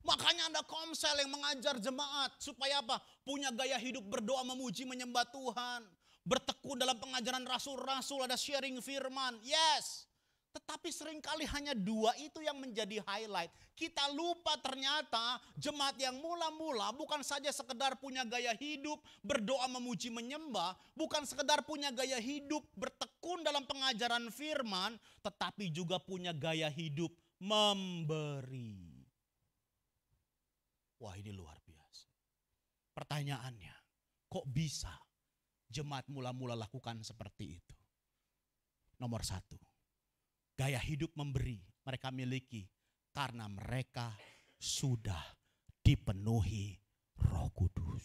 Makanya ada komsel yang mengajar jemaat supaya apa? Punya gaya hidup berdoa, memuji, menyembah Tuhan. Bertekun dalam pengajaran rasul-rasul, ada sharing firman. Yes. Tetapi seringkali hanya dua itu yang menjadi highlight. Kita lupa ternyata jemaat yang mula-mula bukan saja sekedar punya gaya hidup berdoa, memuji, menyembah. Bukan sekedar punya gaya hidup bertekun dalam pengajaran firman. Tetapi juga punya gaya hidup memberi. Wah, ini luar biasa. Pertanyaannya, kok bisa jemaat mula-mula lakukan seperti itu? Nomor 1. Gaya hidup memberi mereka miliki karena mereka sudah dipenuhi Roh Kudus.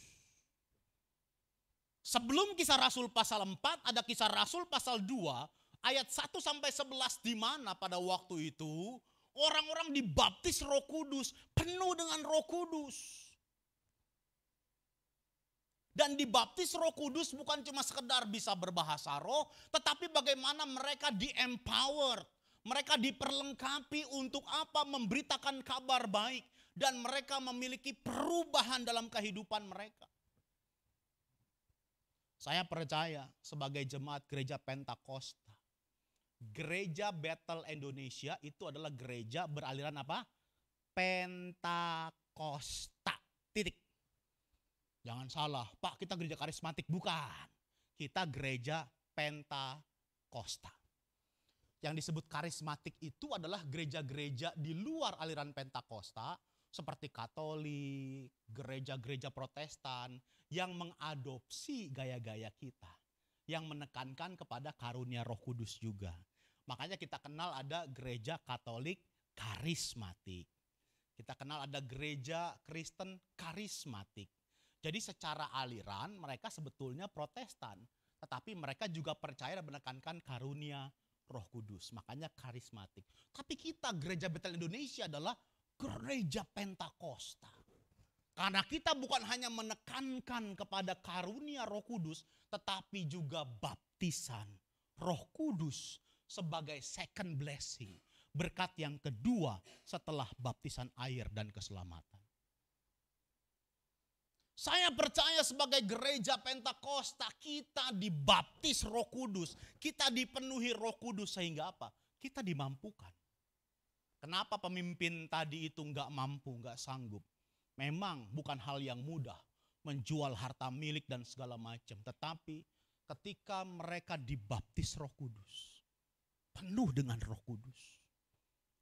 Sebelum Kisah Rasul pasal 4 ada Kisah Rasul pasal 2 ayat 1 sampai 11 di mana pada waktu itu orang-orang dibaptis Roh Kudus, penuh dengan Roh Kudus. Dan dibaptis Roh Kudus bukan cuma sekedar bisa berbahasa roh, tetapi bagaimana mereka di-empowered. Mereka diperlengkapi untuk apa? Memberitakan kabar baik. Dan mereka memiliki perubahan dalam kehidupan mereka. Saya percaya sebagai jemaat gereja Pentakosta. Gereja Bethel Indonesia itu adalah gereja beraliran apa? Pentakosta. Titik. Jangan salah, Pak, kita gereja karismatik. Bukan. Kita gereja Pentakosta. Yang disebut karismatik itu adalah gereja-gereja di luar aliran Pentakosta seperti Katolik, gereja-gereja Protestan yang mengadopsi gaya-gaya kita, yang menekankan kepada karunia Roh Kudus juga. Makanya kita kenal ada gereja Katolik karismatik. Kita kenal ada gereja Kristen karismatik. Jadi secara aliran mereka sebetulnya Protestan, tetapi mereka juga percaya dan menekankan karunia Roh Kudus, makanya karismatik. Tapi kita gereja Bethel Indonesia adalah gereja Pentakosta. Karena kita bukan hanya menekankan kepada karunia Roh Kudus, tetapi juga baptisan Roh Kudus sebagai second blessing. Berkat yang kedua setelah baptisan air dan keselamatan. Saya percaya sebagai gereja Pentakosta kita dibaptis Roh Kudus. Kita dipenuhi Roh Kudus sehingga apa? Kita dimampukan. Kenapa pemimpin tadi itu enggak mampu, enggak sanggup? Memang bukan hal yang mudah menjual harta milik dan segala macam. Tetapi ketika mereka dibaptis Roh Kudus, penuh dengan Roh Kudus,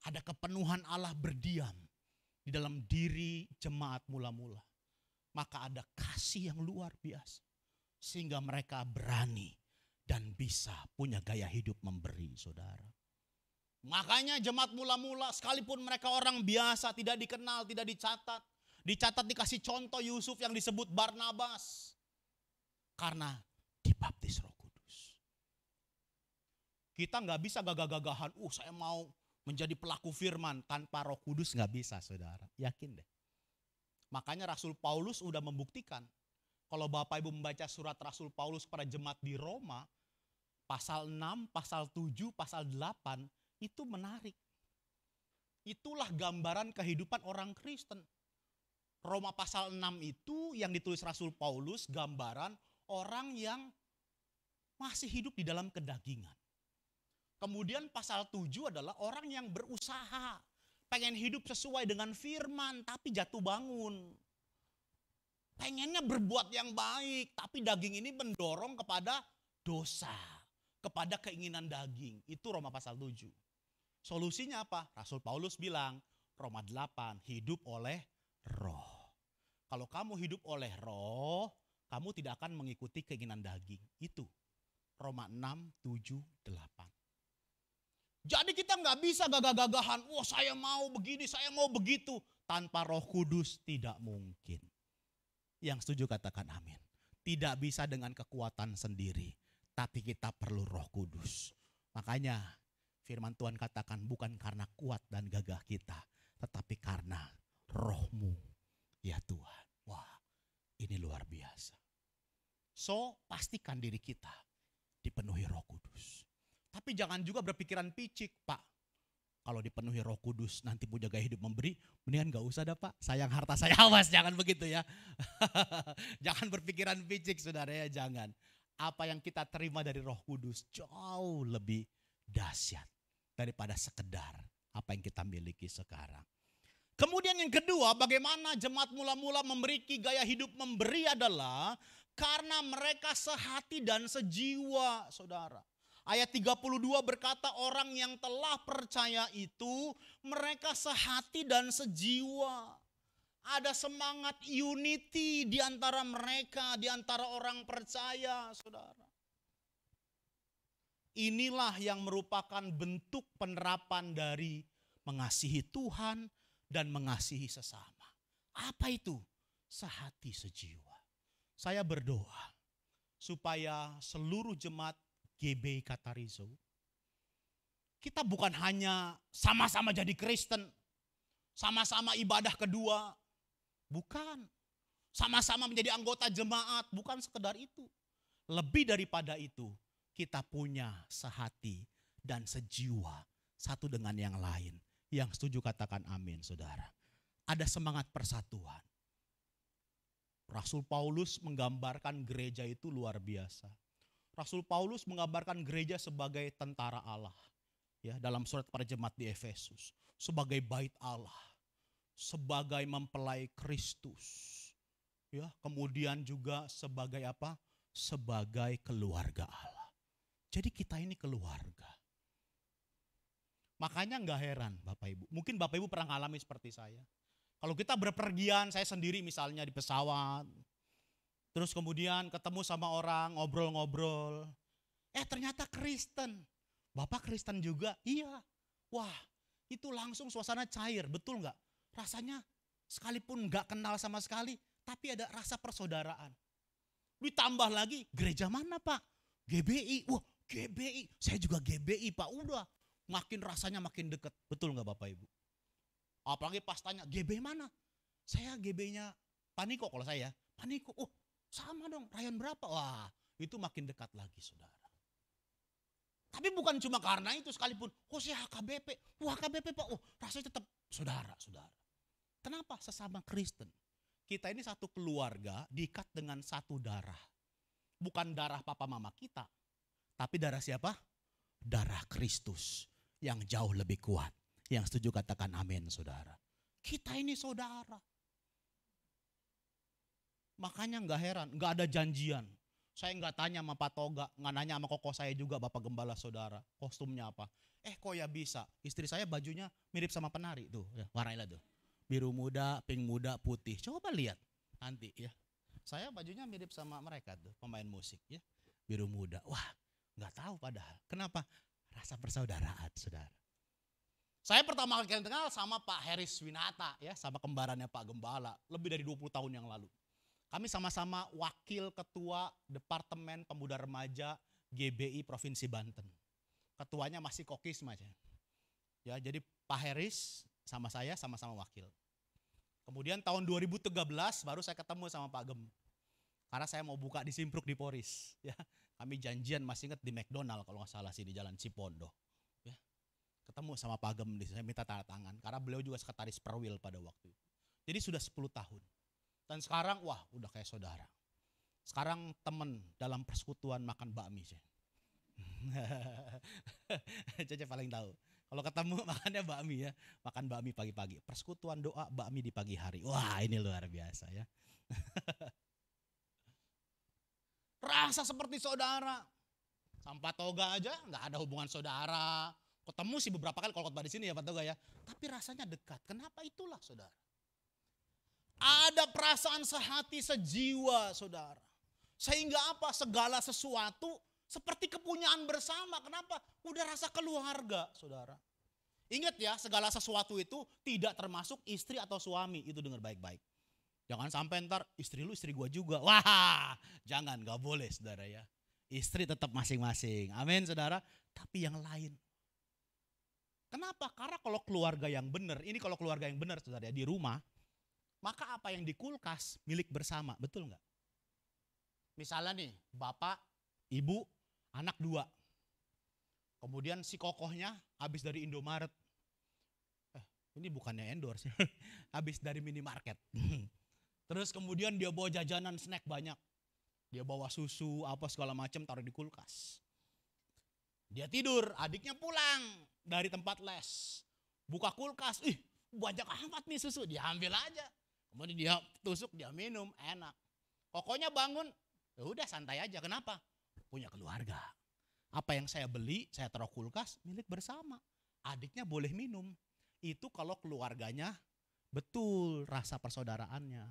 ada kepenuhan Allah berdiam di dalam diri jemaat mula-mula. Maka ada kasih yang luar biasa. Sehingga mereka berani dan bisa punya gaya hidup memberi, saudara. Makanya jemaat mula-mula sekalipun mereka orang biasa, tidak dikenal, tidak dicatat. Dicatat dikasih contoh Yusuf yang disebut Barnabas. Karena dibaptis Roh Kudus. Kita gak bisa gagah-gagahan, saya mau menjadi pelaku firman tanpa Roh Kudus, gak bisa, saudara. Yakin deh. Makanya Rasul Paulus udah membuktikan. Kalau Bapak Ibu membaca surat Rasul Paulus pada jemaat di Roma, pasal 6, pasal 7, pasal 8, itu menarik. Itulah gambaran kehidupan orang Kristen. Roma pasal 6 itu yang ditulis Rasul Paulus, gambaran orang yang masih hidup di dalam kedagingan. Kemudian pasal 7 adalah orang yang berusaha, pengen hidup sesuai dengan firman tapi jatuh bangun. Pengennya berbuat yang baik tapi daging ini mendorong kepada dosa, kepada keinginan daging. Itu Roma pasal 7. Solusinya apa? Rasul Paulus bilang, Roma 8, hidup oleh roh. Kalau kamu hidup oleh roh, kamu tidak akan mengikuti keinginan daging. Itu Roma 6, 7, 8. Jadi kita nggak bisa gagah-gagahan, saya mau begini, saya mau begitu. Tanpa Roh Kudus tidak mungkin. Yang setuju katakan amin. Tidak bisa dengan kekuatan sendiri, tapi kita perlu Roh Kudus. Makanya firman Tuhan katakan bukan karena kuat dan gagah kita, tetapi karena Roh-Mu ya Tuhan. Wah, ini luar biasa. So, pastikan diri kita dipenuhi Roh Kudus. Tapi jangan juga berpikiran picik, Pak. Kalau dipenuhi Roh Kudus nanti punya gaya hidup memberi, mendingan gak usah dah Pak. Sayang harta saya, awas, jangan begitu ya. Jangan berpikiran picik saudara ya, jangan. Apa yang kita terima dari Roh Kudus jauh lebih dahsyat daripada sekedar apa yang kita miliki sekarang. Kemudian yang kedua, bagaimana jemaat mula-mula memiliki gaya hidup memberi adalah karena mereka sehati dan sejiwa, saudara. Ayat 32 berkata orang yang telah percaya itu mereka sehati dan sejiwa. Ada semangat unity di antara mereka, di antara orang percaya, saudara. Inilah yang merupakan bentuk penerapan dari mengasihi Tuhan dan mengasihi sesama. Apa itu? Sehati sejiwa. Saya berdoa supaya seluruh jemaat GB Katarizo, kita bukan hanya sama-sama jadi Kristen, sama-sama ibadah kedua, bukan. Sama-sama menjadi anggota jemaat, bukan sekedar itu. Lebih daripada itu, kita punya sehati dan sejiwa satu dengan yang lain. Yang setuju katakan amin, saudara. Ada semangat persatuan. Rasul Paulus menggambarkan gereja itu luar biasa. Rasul Paulus menggambarkan gereja sebagai tentara Allah. Ya, dalam surat kepada jemaat di Efesus. Sebagai bait Allah. Sebagai mempelai Kristus. Ya, kemudian juga sebagai apa? Sebagai keluarga Allah. Jadi kita ini keluarga. Makanya gak heran Bapak Ibu. Mungkin Bapak Ibu pernah mengalami seperti saya. Kalau kita berpergian, saya sendiri misalnya di pesawat. Terus kemudian ketemu sama orang, ngobrol-ngobrol. Ternyata Kristen. Bapak Kristen juga? Iya. Wah, itu langsung suasana cair, betul gak? Rasanya sekalipun gak kenal sama sekali, tapi ada rasa persaudaraan. Ditambah lagi, gereja mana Pak? GBI. Wah, GBI. Saya juga GBI Pak. Udah, makin rasanya makin dekat. Betul gak Bapak Ibu? Apalagi pas tanya, GB mana? Saya GB-nya Paniko kalau saya. Paniko, sama dong, rayon berapa? Wah, itu makin dekat lagi saudara. Tapi bukan cuma karena itu sekalipun. Saya HKBP. Wah HKBP Pak, rasanya tetap saudara-saudara. Kenapa? Sesama Kristen. Kita ini satu keluarga diikat dengan satu darah. Bukan darah papa mama kita. Tapi darah siapa? Darah Kristus yang jauh lebih kuat. Yang setuju katakan amin saudara. Kita ini saudara. Makanya gak heran, gak ada janjian. Saya nggak tanya sama Pak Toga, nggak nanya sama koko saya juga, Bapak Gembala Saudara, kostumnya apa. Kok ya bisa, istri saya bajunya mirip sama penari tuh, ya, warnanya tuh. Biru muda, pink muda, putih. Coba lihat nanti ya. Saya bajunya mirip sama mereka tuh, pemain musik ya. Biru muda, wah nggak tahu padahal. Kenapa? Rasa persaudaraan, saudara. Saya pertama kali kenal sama Pak Heris Winata ya, sama kembarannya Pak Gembala, lebih dari 20 tahun yang lalu. Kami sama-sama wakil ketua Departemen Pemuda Remaja GBI Provinsi Banten. Ketuanya masih kokis aja. Ya, jadi Pak Heris sama saya sama-sama wakil. Kemudian tahun 2013 baru saya ketemu sama Pak Gem. Karena saya mau buka di Simpruk di Poris. Ya, kami janjian masih ingat di McDonald kalau nggak salah sih di Jalan Cipondo. Ya, ketemu sama Pak Gem, saya minta tanda tangan. Karena beliau juga sekretaris Perwil pada waktu itu. Jadi sudah 10 tahun. Dan sekarang wah udah kayak saudara. Sekarang temen dalam persekutuan makan bakmi. Cece paling tahu. Kalau ketemu makannya bakmi ya. Makan bakmi pagi-pagi. Persekutuan doa bakmi di pagi hari. Wah ini luar biasa ya. Rasa seperti saudara. Sampai Toga aja nggak ada hubungan saudara. Ketemu sih beberapa kali kalau khotbah di sini ya Pak Toga ya. Tapi rasanya dekat. Kenapa itulah saudara? Ada perasaan sehati sejiwa saudara. Sehingga apa? Segala sesuatu seperti kepunyaan bersama. Kenapa? Udah rasa keluarga saudara. Ingat ya, segala sesuatu itu tidak termasuk istri atau suami. Itu dengar baik-baik. Jangan sampai ntar istri lu istri gua juga. Wah jangan, gak boleh saudara ya. Istri tetap masing-masing. Amin saudara. Tapi yang lain. Kenapa? Karena kalau keluarga yang benar. Ini kalau keluarga yang benar saudara ya, di rumah. Maka apa yang di kulkas milik bersama, betul nggak? Misalnya nih, bapak, ibu, anak 2. Kemudian si kokohnya habis dari Indomaret. Ini bukannya endorse, habis dari minimarket. Terus kemudian dia bawa jajanan snack banyak. Dia bawa susu, apa segala macam taruh di kulkas. Dia tidur, adiknya pulang dari tempat les. Buka kulkas, banyak amat nih susu, diambil aja. Kemudian dia tusuk, dia minum, enak. Kokonya bangun, ya udah santai aja. Kenapa? Punya keluarga. Apa yang saya beli, saya taruh kulkas, milik bersama. Adiknya boleh minum. Itu kalau keluarganya betul rasa persaudaraannya.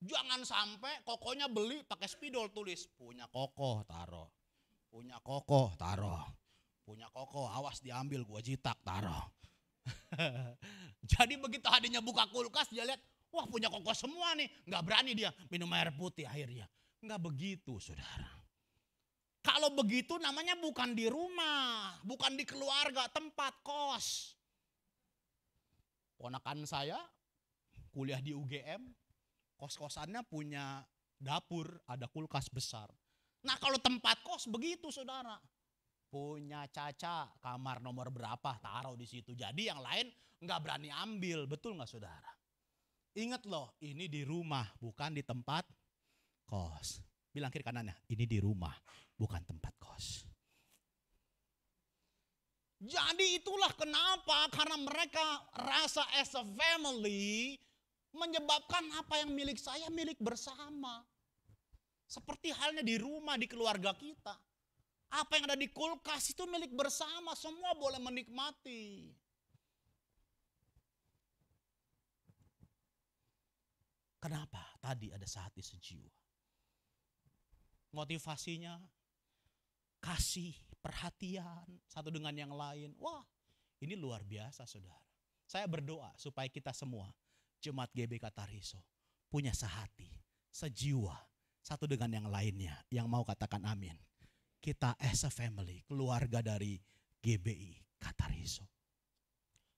Jangan sampai kokonya beli pakai spidol tulis, punya kokoh taruh. Punya kokoh taruh. Punya kokoh, awas diambil gua jitak taruh. Jadi begitu adiknya buka kulkas dia lihat, wah punya kokoh semua nih, nggak berani dia minum air putih akhirnya. Nggak begitu saudara. Kalau begitu namanya bukan di rumah, bukan di keluarga, tempat kos. Ponakan saya kuliah di UGM, kos-kosannya punya dapur, ada kulkas besar. Nah kalau tempat kos begitu saudara. Punya Caca kamar nomor berapa taruh di situ. Jadi yang lain nggak berani ambil, betul nggak saudara? Ingat loh, ini di rumah bukan di tempat kos. Bilang kiri kanannya, ini di rumah bukan tempat kos. Jadi itulah kenapa, karena mereka rasa as a family menyebabkan apa yang milik saya milik bersama. Seperti halnya di rumah, di keluarga kita. Apa yang ada di kulkas itu milik bersama, semua boleh menikmati. Kenapa? Tadi ada sehati sejiwa. Motivasinya kasih, perhatian satu dengan yang lain. Wah, ini luar biasa saudara. Saya berdoa supaya kita semua, Jemaat GBK Tariso, punya sehati, sejiwa, satu dengan yang lainnya. Yang mau katakan amin. Kita as a family, keluarga dari GBI Katariso.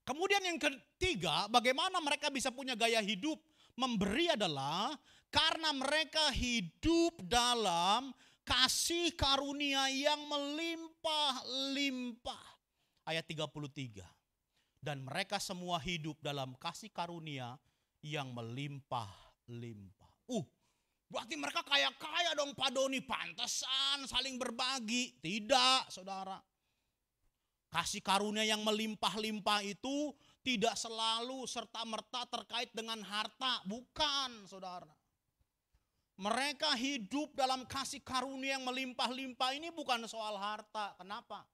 Kemudian yang ketiga, bagaimana mereka bisa punya gaya hidup memberi adalah karena mereka hidup dalam kasih karunia yang melimpah-limpah. Ayat 33. Dan mereka semua hidup dalam kasih karunia yang melimpah-limpah. Berarti mereka kaya-kaya dong Pak Doni, pantesan saling berbagi. Tidak saudara. Kasih karunia yang melimpah-limpah itu tidak selalu serta-merta terkait dengan harta. Bukan saudara. Mereka hidup dalam kasih karunia yang melimpah-limpah. Ini bukan soal harta. Kenapa?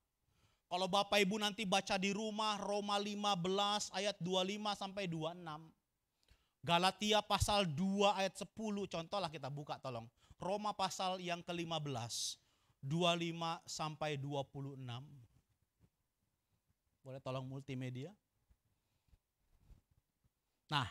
Kalau Bapak Ibu nanti baca di rumah Roma 15 ayat 25 sampai 26. Galatia pasal 2 ayat 10. Contohlah kita buka tolong. Roma pasal yang ke-15. 25 sampai 26. Boleh tolong multimedia? Nah,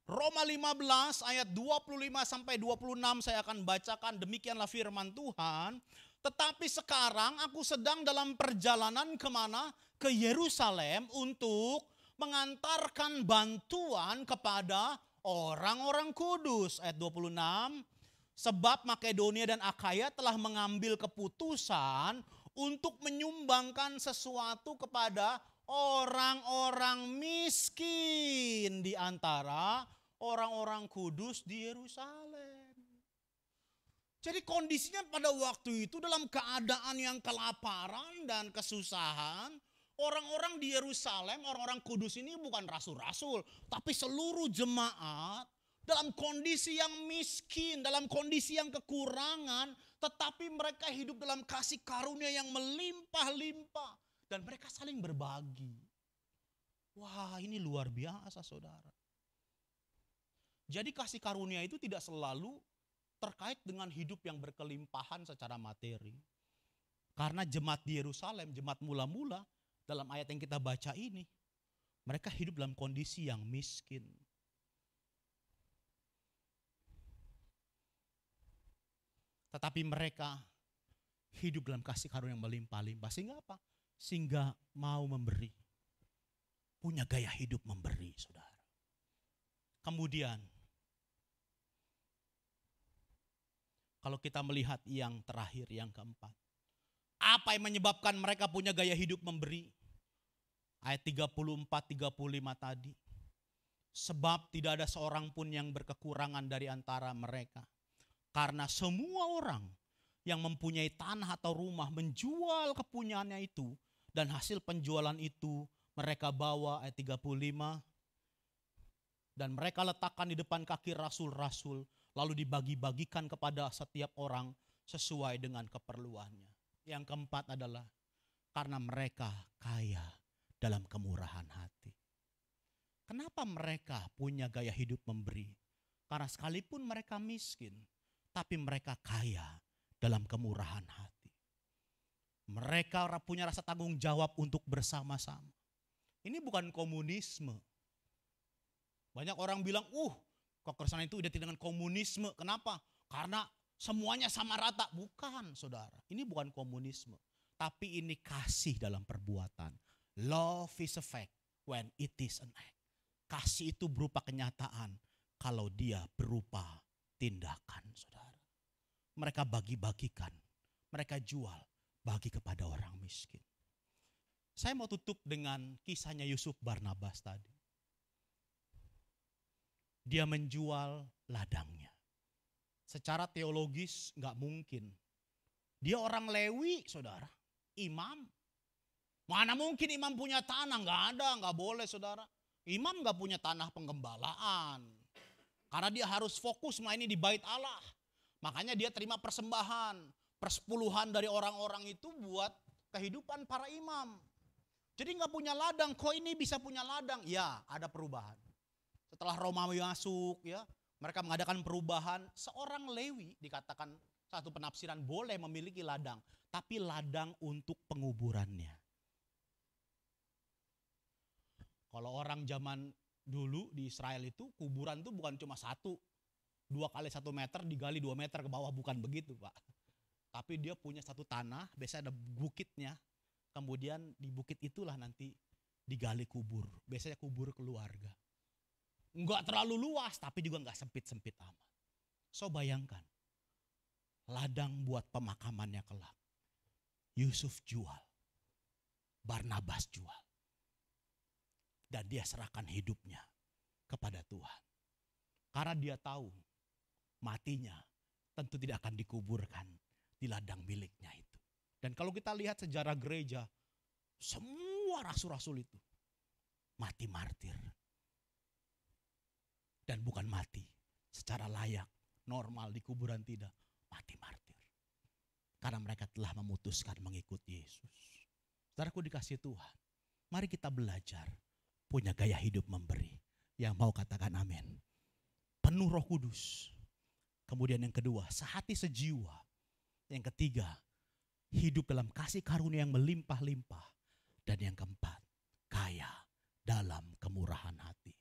Roma 15 ayat 25 sampai 26 saya akan bacakan, demikianlah firman Tuhan. Tetapi sekarang aku sedang dalam perjalanan kemana? Ke Yerusalem untuk mengantarkan bantuan kepada orang-orang kudus. Ayat 26, sebab Makedonia dan Akhaya telah mengambil keputusan untuk menyumbangkan sesuatu kepada orang-orang miskin di antara orang-orang kudus di Yerusalem. Jadi kondisinya pada waktu itu dalam keadaan yang kelaparan dan kesusahan. Orang-orang di Yerusalem, orang-orang kudus ini bukan rasul-rasul, tapi seluruh jemaat dalam kondisi yang miskin, dalam kondisi yang kekurangan, tetapi mereka hidup dalam kasih karunia yang melimpah-limpah. Dan mereka saling berbagi. Wah, ini luar biasa saudara. Jadi kasih karunia itu tidak selalu terkait dengan hidup yang berkelimpahan secara materi. Karena jemaat di Yerusalem, jemaat mula-mula dalam ayat yang kita baca ini, mereka hidup dalam kondisi yang miskin. Tetapi mereka hidup dalam kasih karunia yang melimpah-limpah. Sehingga apa? Sehingga mau memberi. Punya gaya hidup memberi, saudara. Kemudian, kalau kita melihat yang terakhir, yang keempat. Apa yang menyebabkan mereka punya gaya hidup memberi? Ayat 34-35 tadi. Sebab tidak ada seorang pun yang berkekurangan dari antara mereka. Karena semua orang yang mempunyai tanah atau rumah menjual kepunyaannya itu. Dan hasil penjualan itu mereka bawa, ayat 35. Dan mereka letakkan di depan kaki rasul-rasul. Lalu dibagi-bagikan kepada setiap orang sesuai dengan keperluannya. Yang keempat adalah karena mereka kaya dalam kemurahan hati. Kenapa mereka punya gaya hidup memberi? Karena sekalipun mereka miskin, tapi mereka kaya dalam kemurahan hati. Mereka punya rasa tanggung jawab untuk bersama-sama. Ini bukan komunisme. Banyak orang bilang, kekerasan itu identik dengan komunisme. Kenapa? Karena semuanya sama rata. Bukan, saudara. Ini bukan komunisme. Tapi ini kasih dalam perbuatan. Love is a fact when it is an act. Kasih itu berupa kenyataan kalau dia berupa tindakan, saudara. Mereka bagi-bagikan. Mereka jual bagi kepada orang miskin. Saya mau tutup dengan kisahnya Yusuf Barnabas tadi. Dia menjual ladangnya. Secara teologis gak mungkin. Dia orang Lewi, saudara. Imam. Mana mungkin imam punya tanah? Gak ada, gak boleh, saudara. Imam gak punya tanah penggembalaan. Karena dia harus fokus ini di bait Allah. Makanya dia terima persembahan. Persepuluhan dari orang-orang itu buat kehidupan para imam. Jadi gak punya ladang. Kok ini bisa punya ladang? Ya, ada perubahan. Setelah Romawi masuk, ya, mereka mengadakan perubahan. Seorang Lewi dikatakan satu penafsiran boleh memiliki ladang, tapi ladang untuk penguburannya. Kalau orang zaman dulu di Israel itu kuburan itu bukan cuma 2 kali 1 meter digali 2 meter ke bawah, bukan begitu, Pak. Tapi dia punya satu tanah, biasanya ada bukitnya. Kemudian di bukit itulah nanti digali kubur. Biasanya kubur keluarga. Enggak terlalu luas, tapi juga enggak sempit-sempit amat. So bayangkan, ladang buat pemakamannya kelak. Yusuf jual, Barnabas jual. Dan dia serahkan hidupnya kepada Tuhan. Karena dia tahu matinya tentu tidak akan dikuburkan di ladang miliknya itu. Dan kalau kita lihat sejarah gereja, semua rasul-rasul itu mati martir. Dan bukan mati secara layak normal, di kuburan tidak, mati martir. Karena mereka telah memutuskan mengikuti Yesus. Saudaraku dikasih Tuhan, mari kita belajar punya gaya hidup memberi. Yang mau katakan amin. Penuh Roh Kudus. Kemudian yang kedua, sehati sejiwa. Yang ketiga, hidup dalam kasih karunia yang melimpah-limpah. Dan yang keempat, kaya dalam kemurahan hati.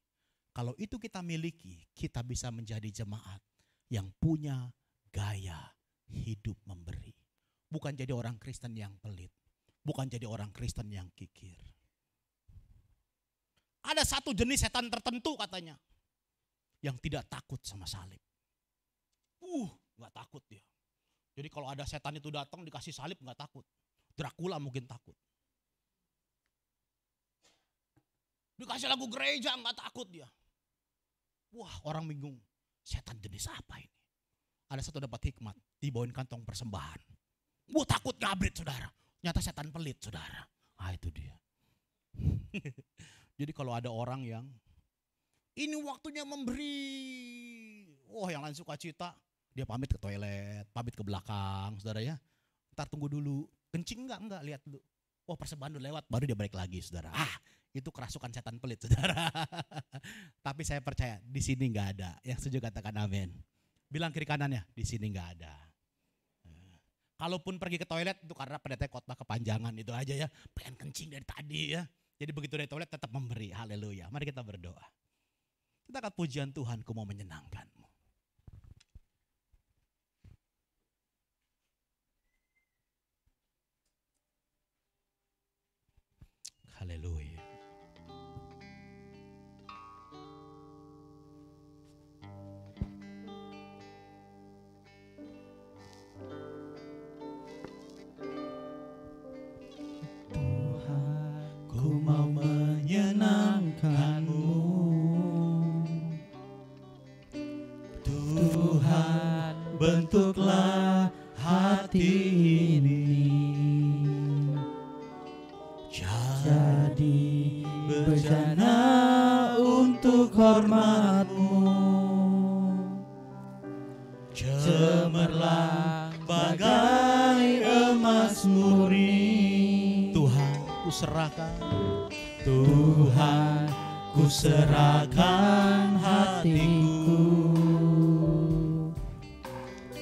Kalau itu kita miliki, kita bisa menjadi jemaat yang punya gaya hidup memberi. Bukan jadi orang Kristen yang pelit. Bukan jadi orang Kristen yang kikir. Ada satu jenis setan tertentu katanya. Yang tidak takut sama salib. Gak takut dia. Jadi kalau ada setan itu datang dikasih salib gak takut. Dracula mungkin takut. Dikasih lagu gereja gak takut dia. Wah, orang bingung. Setan jenis apa ini? Ada satu dapat hikmat, dibawain kantong persembahan. Wah, takut ngabrit saudara. Nyata setan pelit saudara. Itu dia. Jadi kalau ada orang yang ini waktunya memberi. Yang lain suka cita. Dia pamit ke toilet, pamit ke belakang saudara ya. Ntar tunggu dulu. Kencing enggak, lihat dulu. Persembahan udah lewat, baru dia balik lagi saudara. Itu kerasukan setan pelit saudara. Tapi saya percaya di sini nggak ada. Yang setuju katakan amin. Bilang kiri kanannya, di sini nggak ada. Kalaupun pergi ke toilet itu karena pendeta khotbah kepanjangan itu aja ya. Pengen kencing dari tadi ya. Jadi begitu dari toilet tetap memberi. Haleluya. Mari kita berdoa. Kita akan pujian Tuhan, ku mau menyenangkanmu. Haleluya. Ku mau menyenangkan-Mu, Tuhan, bentuklah hati ini jadi bejana untuk hormat-Mu. Cemerlang bagai emas murni. Tuhan, ku serahkan. Tuhan, ku serahkan hatiku.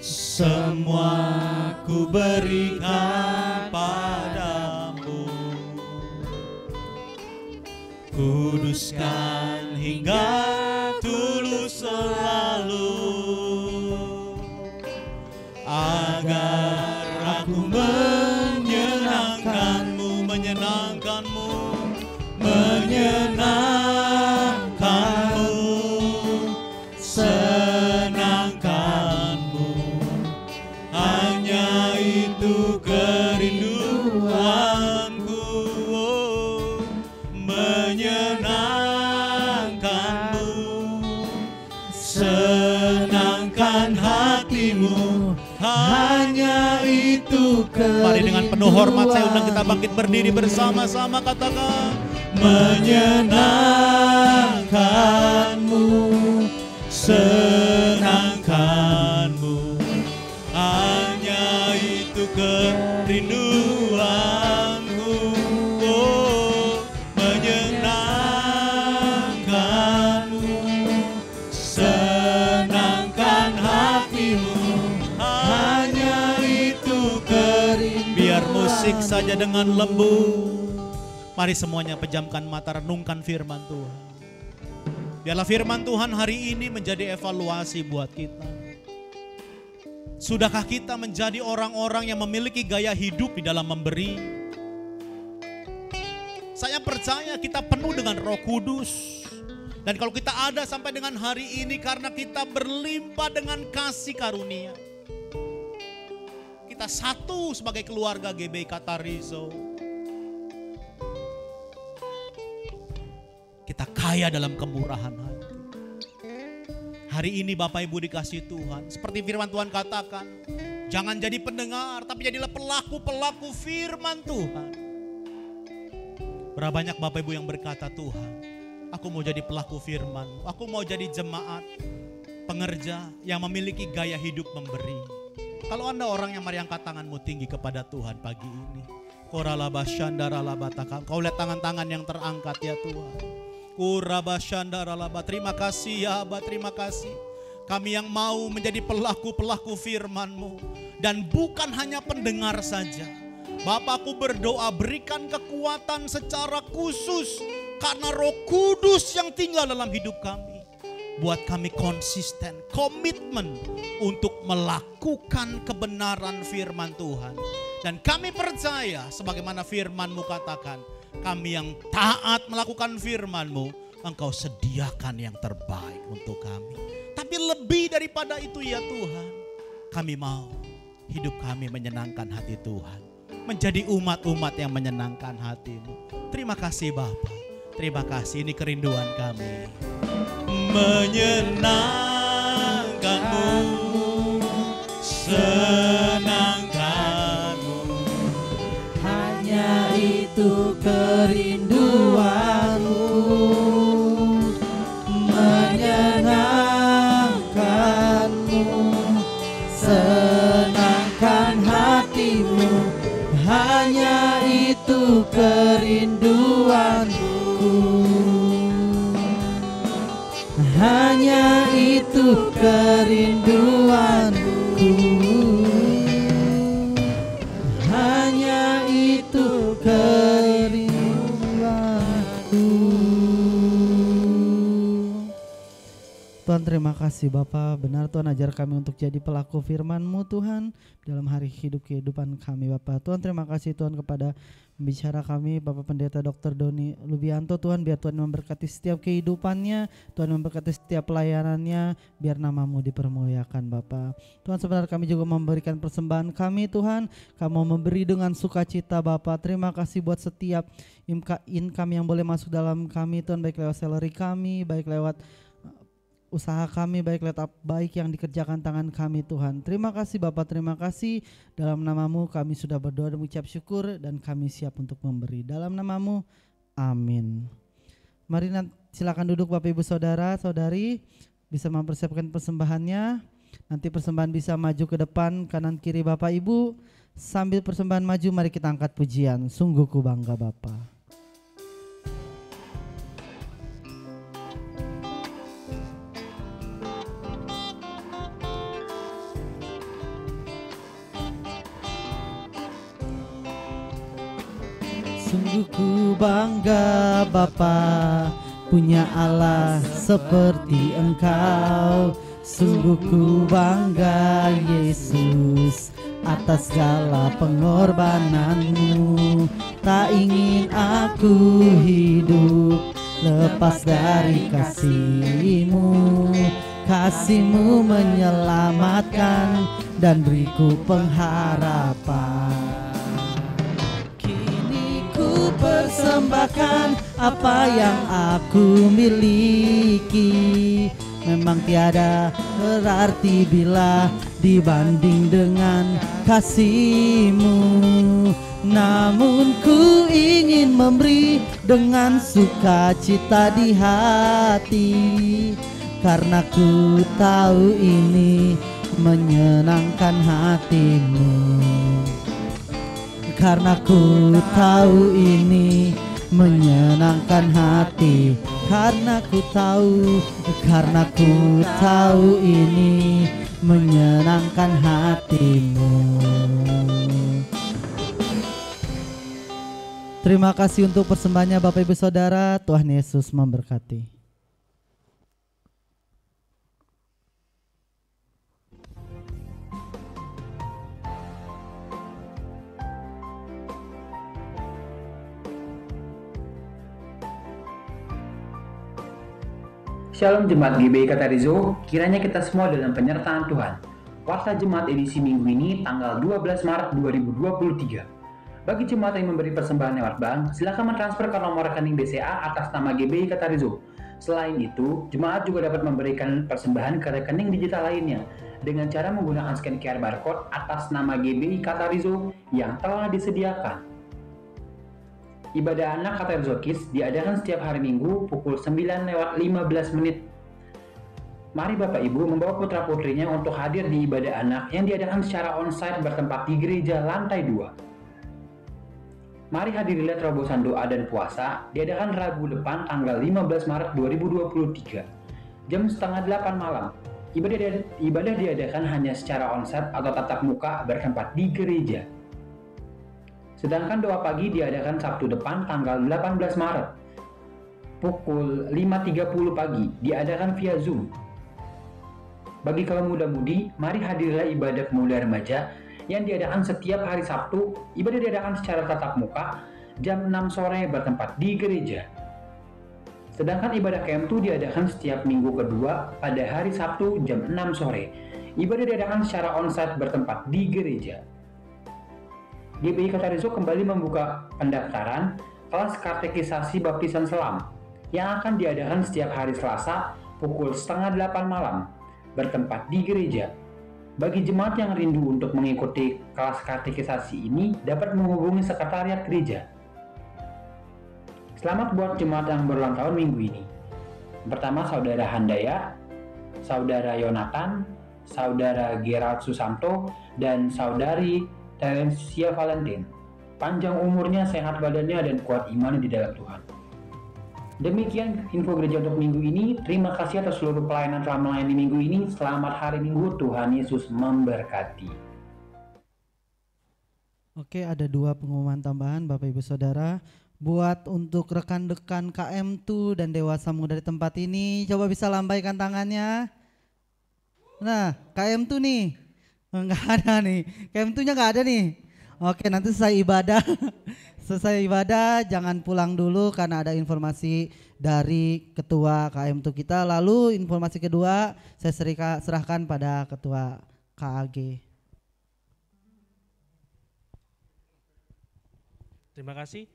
Semua ku berikan padamu. Kuduskan hingga tulus selalu, agar aku menyenangkan-Mu, senangkan-Mu. Hanya itu kerinduanku, menyenangkan-Mu, senangkan hatimu. Hanya itu kerinduanku. Mari dengan penuh hormat saya undang kita bangkit berdiri bersama-sama, katakan. Menyenangkan-Mu, senangkan-Mu. Hanya itu kerinduanku, menyenangkan-Mu, senangkan hatimu. Hanya itu kerinduanku. Biar musik saja dengan lembu. Mari semuanya pejamkan mata, renungkan firman Tuhan. Biarlah firman Tuhan hari ini menjadi evaluasi buat kita. Sudahkah kita menjadi orang-orang yang memiliki gaya hidup di dalam memberi? Saya percaya kita penuh dengan Roh Kudus. Dan kalau kita ada sampai dengan hari ini karena kita berlimpah dengan kasih karunia. Kita satu sebagai keluarga GBI Katarizo. Kita kaya dalam kemurahan hati. Hari ini Bapak Ibu dikasih Tuhan. Seperti firman Tuhan katakan. Jangan jadi pendengar, tapi jadilah pelaku-pelaku firman Tuhan. Berapa banyak Bapak Ibu yang berkata, Tuhan, aku mau jadi pelaku firman. Aku mau jadi jemaat pengerja yang memiliki gaya hidup memberi. Kalau Anda orang yang mari angkat tanganmu tinggi kepada Tuhan pagi ini. Kau lihat tangan-tangan yang terangkat ya Tuhan. Terima kasih ya Aba, terima kasih. Kami yang mau menjadi pelaku-pelaku firman-Mu. Dan bukan hanya pendengar saja. Bapakku berdoa berikan kekuatan secara khusus. Karena Roh Kudus yang tinggal dalam hidup kami. Buat kami konsisten, komitmen untuk melakukan kebenaran firman Tuhan. Dan kami percaya sebagaimana firman-Mu katakan, kami yang taat melakukan firman-Mu, Engkau sediakan yang terbaik untuk kami. Tapi lebih daripada itu ya Tuhan, kami mau hidup kami menyenangkan hati Tuhan. Menjadi umat-umat yang menyenangkan hati-Mu. Terima kasih Bapa, terima kasih, ini kerinduan kami. Menyenangkanmu, senangkanmu, hanya itu kerinduanmu. Menyenangkanmu, senangkan hatimu, hanya itu kerinduanku. Hanya itu kerinduanku. Hanya itu kerinduanku. Tuhan terima kasih Bapa, benar Tuhan ajar kami untuk jadi pelaku firman-Mu Tuhan dalam hari hidup kehidupan kami Bapa. Tuhan terima kasih Tuhan kepada pembicara kami Bapak Pendeta Dr. Doni Lubianto Tuhan, biar Tuhan memberkati setiap kehidupannya, Tuhan memberkati setiap pelayanannya, biar nama-Mu dipermuliakan Bapa. Tuhan sebenarnya kami juga memberikan persembahan kami Tuhan, kami mau memberi dengan sukacita Bapa. Terima kasih buat setiap income yang boleh masuk dalam kami Tuhan, baik lewat salary kami, baik lewat usaha kami, baik yang dikerjakan tangan kami Tuhan. Terima kasih Bapak, terima kasih. Dalam nama-Mu kami sudah berdoa dan mengucap syukur dan kami siap untuk memberi. Dalam nama-Mu, amin. Mari silakan duduk Bapak Ibu Saudara Saudari, bisa mempersiapkan persembahannya. Nanti persembahan bisa maju ke depan kanan kiri Bapak Ibu. Sambil persembahan maju mari kita angkat pujian. Sungguh ku bangga Bapa. Sungguh ku bangga Bapa, punya Allah seperti Engkau. Sungguh ku bangga Yesus, atas segala pengorbanan-Mu. Tak ingin aku hidup lepas dari kasih-Mu. Kasih-Mu menyelamatkan dan beriku pengharapan. Persembahkan apa yang aku miliki, memang tiada berarti bila dibanding dengan kasih-Mu. Namun ku ingin memberi dengan sukacita di hati, karena ku tahu ini menyenangkan hati-Mu. Karena ku tahu ini menyenangkan hati, karena ku tahu ini menyenangkan hati-Mu. Terima kasih untuk persembahannya Bapak Ibu Saudara. Tuhan Yesus memberkati. Shalom Jemaat GBI Katarizo, kiranya kita semua dalam penyertaan Tuhan. Warta Jemaat edisi minggu ini tanggal 12 Maret 2023. Bagi jemaat yang memberi persembahan lewat bank, silakan mentransfer ke nomor rekening BCA atas nama GBI Katarizo. Selain itu, jemaat juga dapat memberikan persembahan ke rekening digital lainnya dengan cara menggunakan scan QR barcode atas nama GBI Katarizo yang telah disediakan. Ibadah anak Katarizo Kids diadakan setiap hari Minggu pukul 9:15. Mari Bapak Ibu membawa putra-putrinya untuk hadir di ibadah anak yang diadakan secara onsite bertempat di gereja lantai 2. Mari hadirilah terobosan doa dan puasa diadakan Rabu depan tanggal 15 Maret 2023 jam setengah 8 malam. Ibadah diadakan hanya secara onsite atau tatap muka bertempat di gereja. Sedangkan doa pagi diadakan Sabtu depan tanggal 18 Maret pukul 5.30 pagi diadakan via Zoom. Bagi kaum muda-mudi, mari hadirilah ibadah pemuda remaja yang diadakan setiap hari Sabtu. Ibadah diadakan secara tatap muka jam 6 sore bertempat di gereja. Sedangkan ibadah KM2 diadakan setiap minggu kedua pada hari Sabtu jam 6 sore. Ibadah diadakan secara onsite bertempat di gereja. GBI Kota Rizau kembali membuka pendaftaran kelas katekisasi baptisan selam yang akan diadakan setiap hari Selasa pukul setengah 8 malam bertempat di gereja. Bagi jemaat yang rindu untuk mengikuti kelas katekisasi ini dapat menghubungi sekretariat gereja. Selamat buat jemaat yang berulang tahun minggu ini. Pertama Saudara Handaya, Saudara Yonatan, Saudara Gerald Susanto, dan Saudari Teresia Valentin. Panjang umurnya, sehat badannya, dan kuat iman di dalam Tuhan. Demikian info gereja untuk minggu ini. Terima kasih atas seluruh pelayanan telah melayani minggu ini. Selamat hari Minggu, Tuhan Yesus memberkati. Oke, ada 2 pengumuman tambahan Bapak Ibu Saudara. Buat untuk rekan-rekan KM2 dan dewasa muda di tempat ini, coba bisa lambaikan tangannya. Nah, KM2 nih, enggak ada nih. KM2-nya enggak ada nih. Oke, nanti selesai ibadah jangan pulang dulu karena ada informasi dari ketua KM2 kita. Lalu informasi kedua saya serahkan pada ketua KAG. Terima kasih.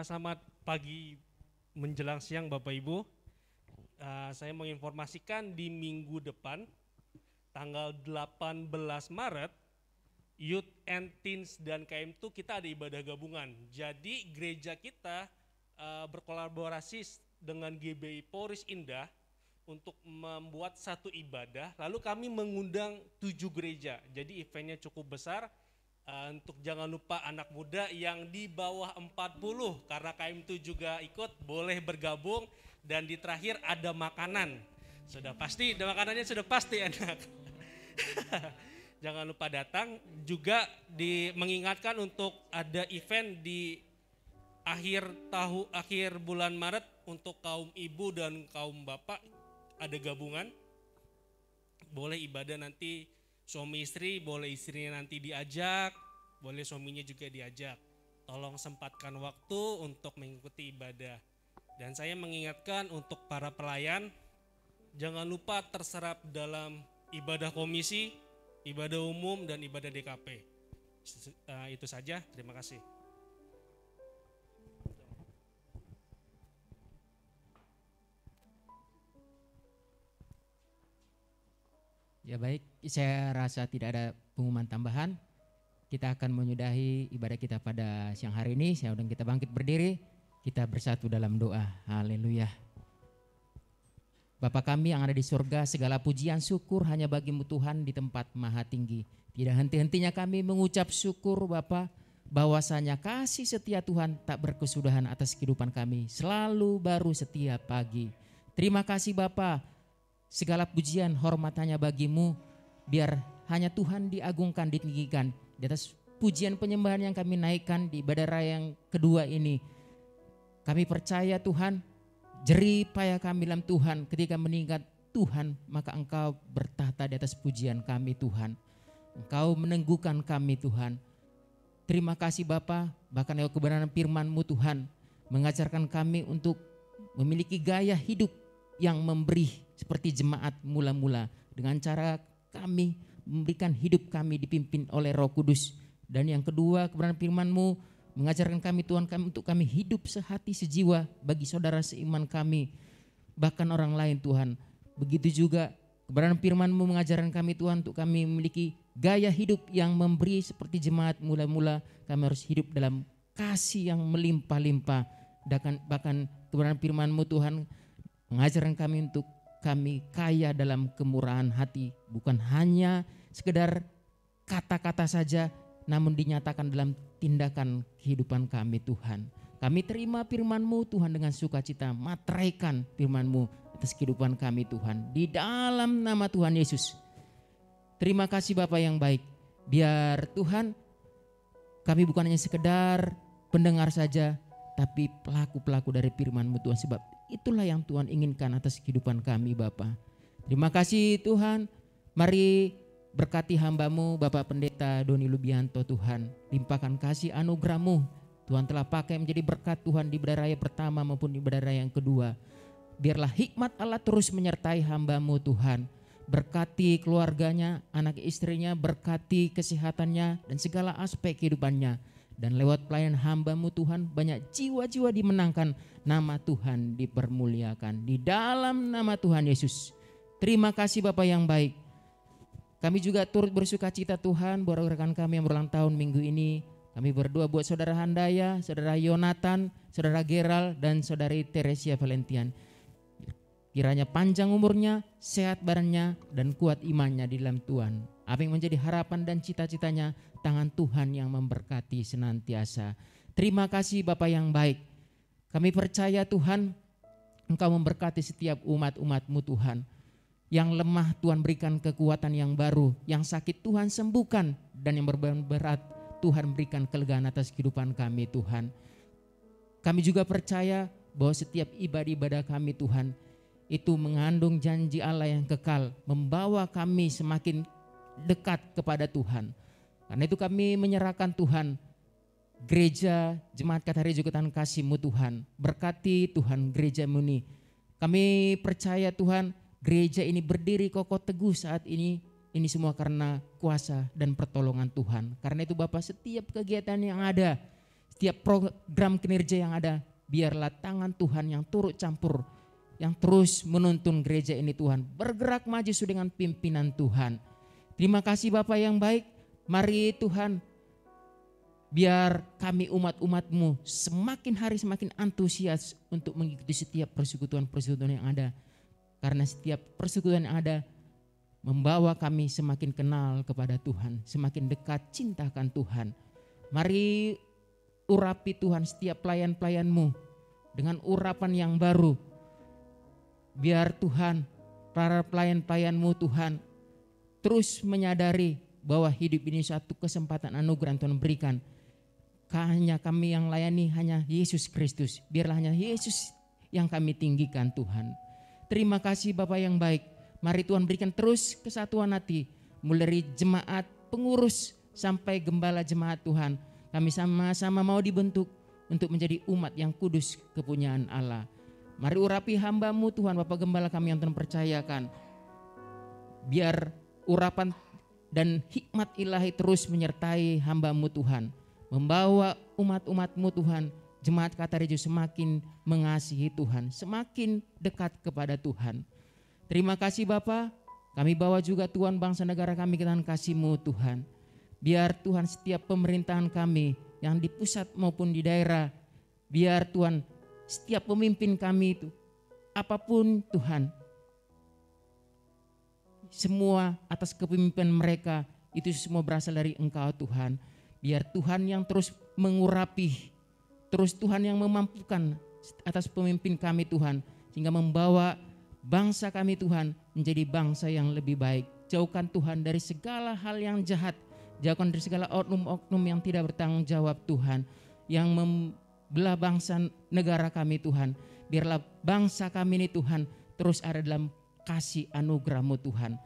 Selamat pagi menjelang siang Bapak Ibu. Saya menginformasikan di minggu depan tanggal 18 Maret Youth and Teens dan KM2 kita ada ibadah gabungan. Jadi gereja kita berkolaborasi dengan GBI Polres Indah untuk membuat satu ibadah. Lalu kami mengundang 7 gereja. Jadi eventnya cukup besar. Untuk jangan lupa anak muda yang di bawah 40 karena KM2 juga ikut boleh bergabung. Dan di terakhir ada makanan. Sudah pasti, makanannya sudah pasti enak. Jangan lupa datang. Juga mengingatkan untuk ada event di akhir bulan Maret untuk kaum ibu dan kaum bapak ada gabungan. Boleh ibadah nanti suami istri, boleh istrinya nanti diajak, boleh suaminya juga diajak. Tolong sempatkan waktu untuk mengikuti ibadah. Dan saya mengingatkan untuk para pelayan, jangan lupa terserap dalam ibadah komisi, ibadah umum, dan ibadah DKP. Itu saja, terima kasih. Ya baik, saya rasa tidak ada pengumuman tambahan. Kita akan menyudahi ibadah kita pada siang hari ini. Saya undang kita bangkit berdiri, kita bersatu dalam doa. Haleluya. Bapa kami yang ada di surga, segala pujian syukur hanya bagimu Tuhan di tempat maha tinggi. Tidak henti-hentinya kami mengucap syukur Bapa, bahwasanya kasih setia Tuhan tak berkesudahan atas kehidupan kami, selalu baru setiap pagi. Terima kasih Bapa, segala pujian hormat hanya bagimu, biar hanya Tuhan diagungkan, ditinggikan. Di atas pujian penyembahan yang kami naikkan di ibadah raya yang kedua ini, kami percaya Tuhan, jerih payah kami dalam Tuhan ketika meningkat Tuhan, maka Engkau bertahta di atas pujian kami Tuhan. Engkau menenggukan kami Tuhan. Terima kasih Bapa, bahkan lewat kebenaran firman-Mu Tuhan, mengajarkan kami untuk memiliki gaya hidup yang memberi seperti jemaat mula-mula, dengan cara kami memberikan hidup kami dipimpin oleh Roh Kudus. Dan yang kedua, kebenaran firman-Mu mengajarkan kami Tuhan, kami untuk kami hidup sehati sejiwa bagi saudara seiman kami, bahkan orang lain Tuhan. Begitu juga kebenaran firman-Mu mengajarkan kami Tuhan untuk kami memiliki gaya hidup yang memberi seperti jemaat mula-mula. Kami harus hidup dalam kasih yang melimpah-limpah. Bahkan kebenaran firman-Mu Tuhan mengajarkan kami untuk kami kaya dalam kemurahan hati, bukan hanya sekedar kata-kata saja, namun dinyatakan dalam tindakan kehidupan kami Tuhan. Kami terima firman-Mu Tuhan dengan sukacita, materaikan firman-Mu atas kehidupan kami Tuhan. Di dalam nama Tuhan Yesus. Terima kasih Bapa yang baik. Biar Tuhan kami bukan hanya sekedar pendengar saja, tapi pelaku-pelaku dari firman-Mu Tuhan. Sebab itulah yang Tuhan inginkan atas kehidupan kami Bapa. Terima kasih Tuhan. Mari berkati hamba-Mu Bapak Pendeta Doni Lubianto Tuhan. Limpahkan kasih anugerah-Mu. Tuhan telah pakai menjadi berkat Tuhan di ibadah raya pertama maupun di ibadah raya yang kedua. Biarlah hikmat Allah terus menyertai hamba-Mu Tuhan. Berkati keluarganya, anak istrinya, berkati kesehatannya dan segala aspek kehidupannya. Dan lewat pelayan hamba-Mu Tuhan, banyak jiwa-jiwa dimenangkan, nama Tuhan dipermuliakan. Di dalam nama Tuhan Yesus. Terima kasih Bapa yang baik. Kami juga turut bersuka cita Tuhan buat rekan kami yang berulang tahun minggu ini. Kami berdoa buat saudara Handaya, saudara Yonatan, saudara Geral, dan saudari Teresia Valentian. Kiranya panjang umurnya, sehat badannya, dan kuat imannya di dalam Tuhan. Apa yang menjadi harapan dan cita-citanya, tangan Tuhan yang memberkati senantiasa. Terima kasih Bapa yang baik. Kami percaya Tuhan, Engkau memberkati setiap umat-umat-Mu Tuhan. Yang lemah Tuhan berikan kekuatan yang baru, yang sakit Tuhan sembuhkan, dan yang beban berat Tuhan berikan kelegaan atas kehidupan kami Tuhan. Kami juga percaya bahwa setiap ibadah kami Tuhan itu mengandung janji Allah yang kekal, membawa kami semakin dekat kepada Tuhan. Karena itu kami menyerahkan Tuhan gereja Jemaat Katari Jukutan Kasih-Mu Tuhan. Berkati Tuhan gereja-Mu ini. Kami percaya Tuhan gereja ini berdiri kokoh teguh saat ini. Ini semua karena kuasa dan pertolongan Tuhan. Karena itu Bapak, setiap kegiatan yang ada, setiap program kinerja yang ada, biarlah tangan Tuhan yang turut campur, yang terus menuntun gereja ini Tuhan. Bergerak maju dengan pimpinan Tuhan. Terima kasih Bapak yang baik. Mari Tuhan, biar kami umat-umat-Mu semakin hari semakin antusias untuk mengikuti setiap persekutuan-persekutuan yang ada. Karena setiap persekutuan yang ada membawa kami semakin kenal kepada Tuhan, semakin dekat cintakan Tuhan. Mari urapi Tuhan setiap pelayan-pelayan-Mu dengan urapan yang baru. Biar Tuhan, para pelayan-pelayan-Mu Tuhan terus menyadari bahwa hidup ini suatu kesempatan anugerah yang Tuhan berikan. Hanya kami yang layani hanya Yesus Kristus. Biarlah hanya Yesus yang kami tinggikan Tuhan. Terima kasih Bapak yang baik. Mari Tuhan berikan terus kesatuan hati, mulai dari jemaat, pengurus, sampai gembala jemaat Tuhan. Kami sama-sama mau dibentuk untuk menjadi umat yang kudus kepunyaan Allah. Mari urapi hamba-Mu Tuhan, Bapak Gembala kami yang Tuhan percayakan. Biar urapan dan hikmat ilahi terus menyertai hamba-Mu Tuhan. Membawa umat-umat-Mu Tuhan, Jemaat Katarejo semakin mengasihi Tuhan, semakin dekat kepada Tuhan. Terima kasih Bapa, kami bawa juga Tuhan bangsa negara kami ke tangan kasih-Mu Tuhan. Biar Tuhan setiap pemerintahan kami yang di pusat maupun di daerah, biar Tuhan setiap pemimpin kami itu, apapun Tuhan, semua atas kepemimpinan mereka itu semua berasal dari Engkau Tuhan. Biar Tuhan yang terus mengurapi, terus Tuhan yang memampukan atas pemimpin kami Tuhan, sehingga membawa bangsa kami Tuhan menjadi bangsa yang lebih baik. Jauhkan Tuhan dari segala hal yang jahat. Jauhkan dari segala oknum-oknum yang tidak bertanggung jawab Tuhan. Yang membelah bangsa negara kami Tuhan. Biarlah bangsa kami ini Tuhan terus ada dalam kasih anugerah-Mu Tuhan.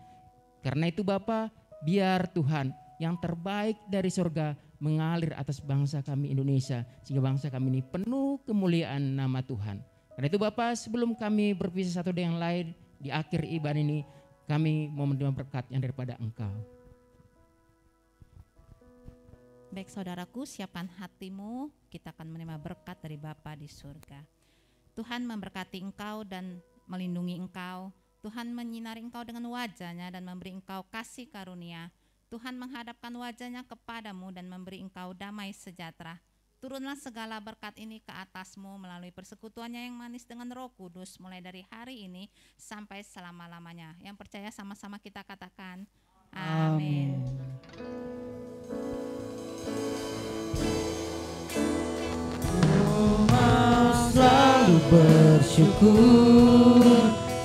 Karena itu Bapa, biar Tuhan yang terbaik dari surga mengalir atas bangsa kami Indonesia. Sehingga bangsa kami ini penuh kemuliaan nama Tuhan. Karena itu Bapak, sebelum kami berpisah satu dengan yang lain di akhir ibadah ini, kami mau menerima berkat yang daripada Engkau. Baik saudaraku, siapkan hatimu, kita akan menerima berkat dari Bapa di surga. Tuhan memberkati engkau dan melindungi engkau. Tuhan menyinari engkau dengan wajah-Nya dan memberi engkau kasih karunia. Tuhan menghadapkan wajah-Nya kepadamu dan memberi engkau damai sejahtera. Turunlah segala berkat ini ke atasmu melalui persekutuannya yang manis dengan Roh Kudus mulai dari hari ini sampai selama-lamanya. Yang percaya sama-sama kita katakan amin. Mau selalu bersyukur,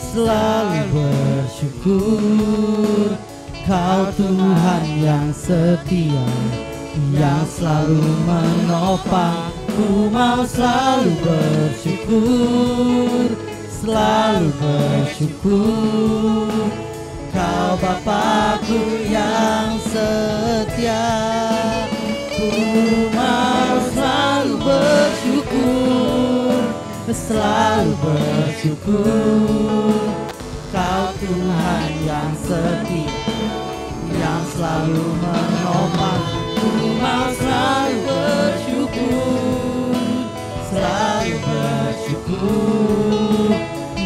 selalu bersyukur. Kau Tuhan yang setia, yang selalu menopang. Ku mau selalu bersyukur, selalu bersyukur. Kau Bapakku yang setia. Ku mau selalu bersyukur, selalu bersyukur. Kau Tuhan yang setia, yang selalu menopang. Ku mau selalu bersyukur, selalu bersyukur.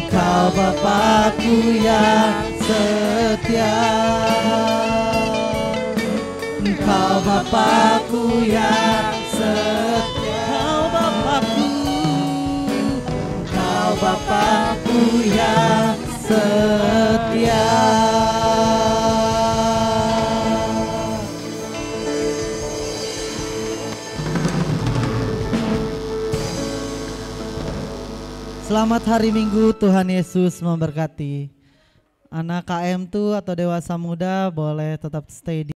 Kau Bapakku yang setia. Kau Bapakku yang setia. Kau Bapakku, Kau Bapakku yang setia. Selamat hari Minggu, Tuhan Yesus memberkati. Anak KM tuh atau dewasa muda boleh tetap stay di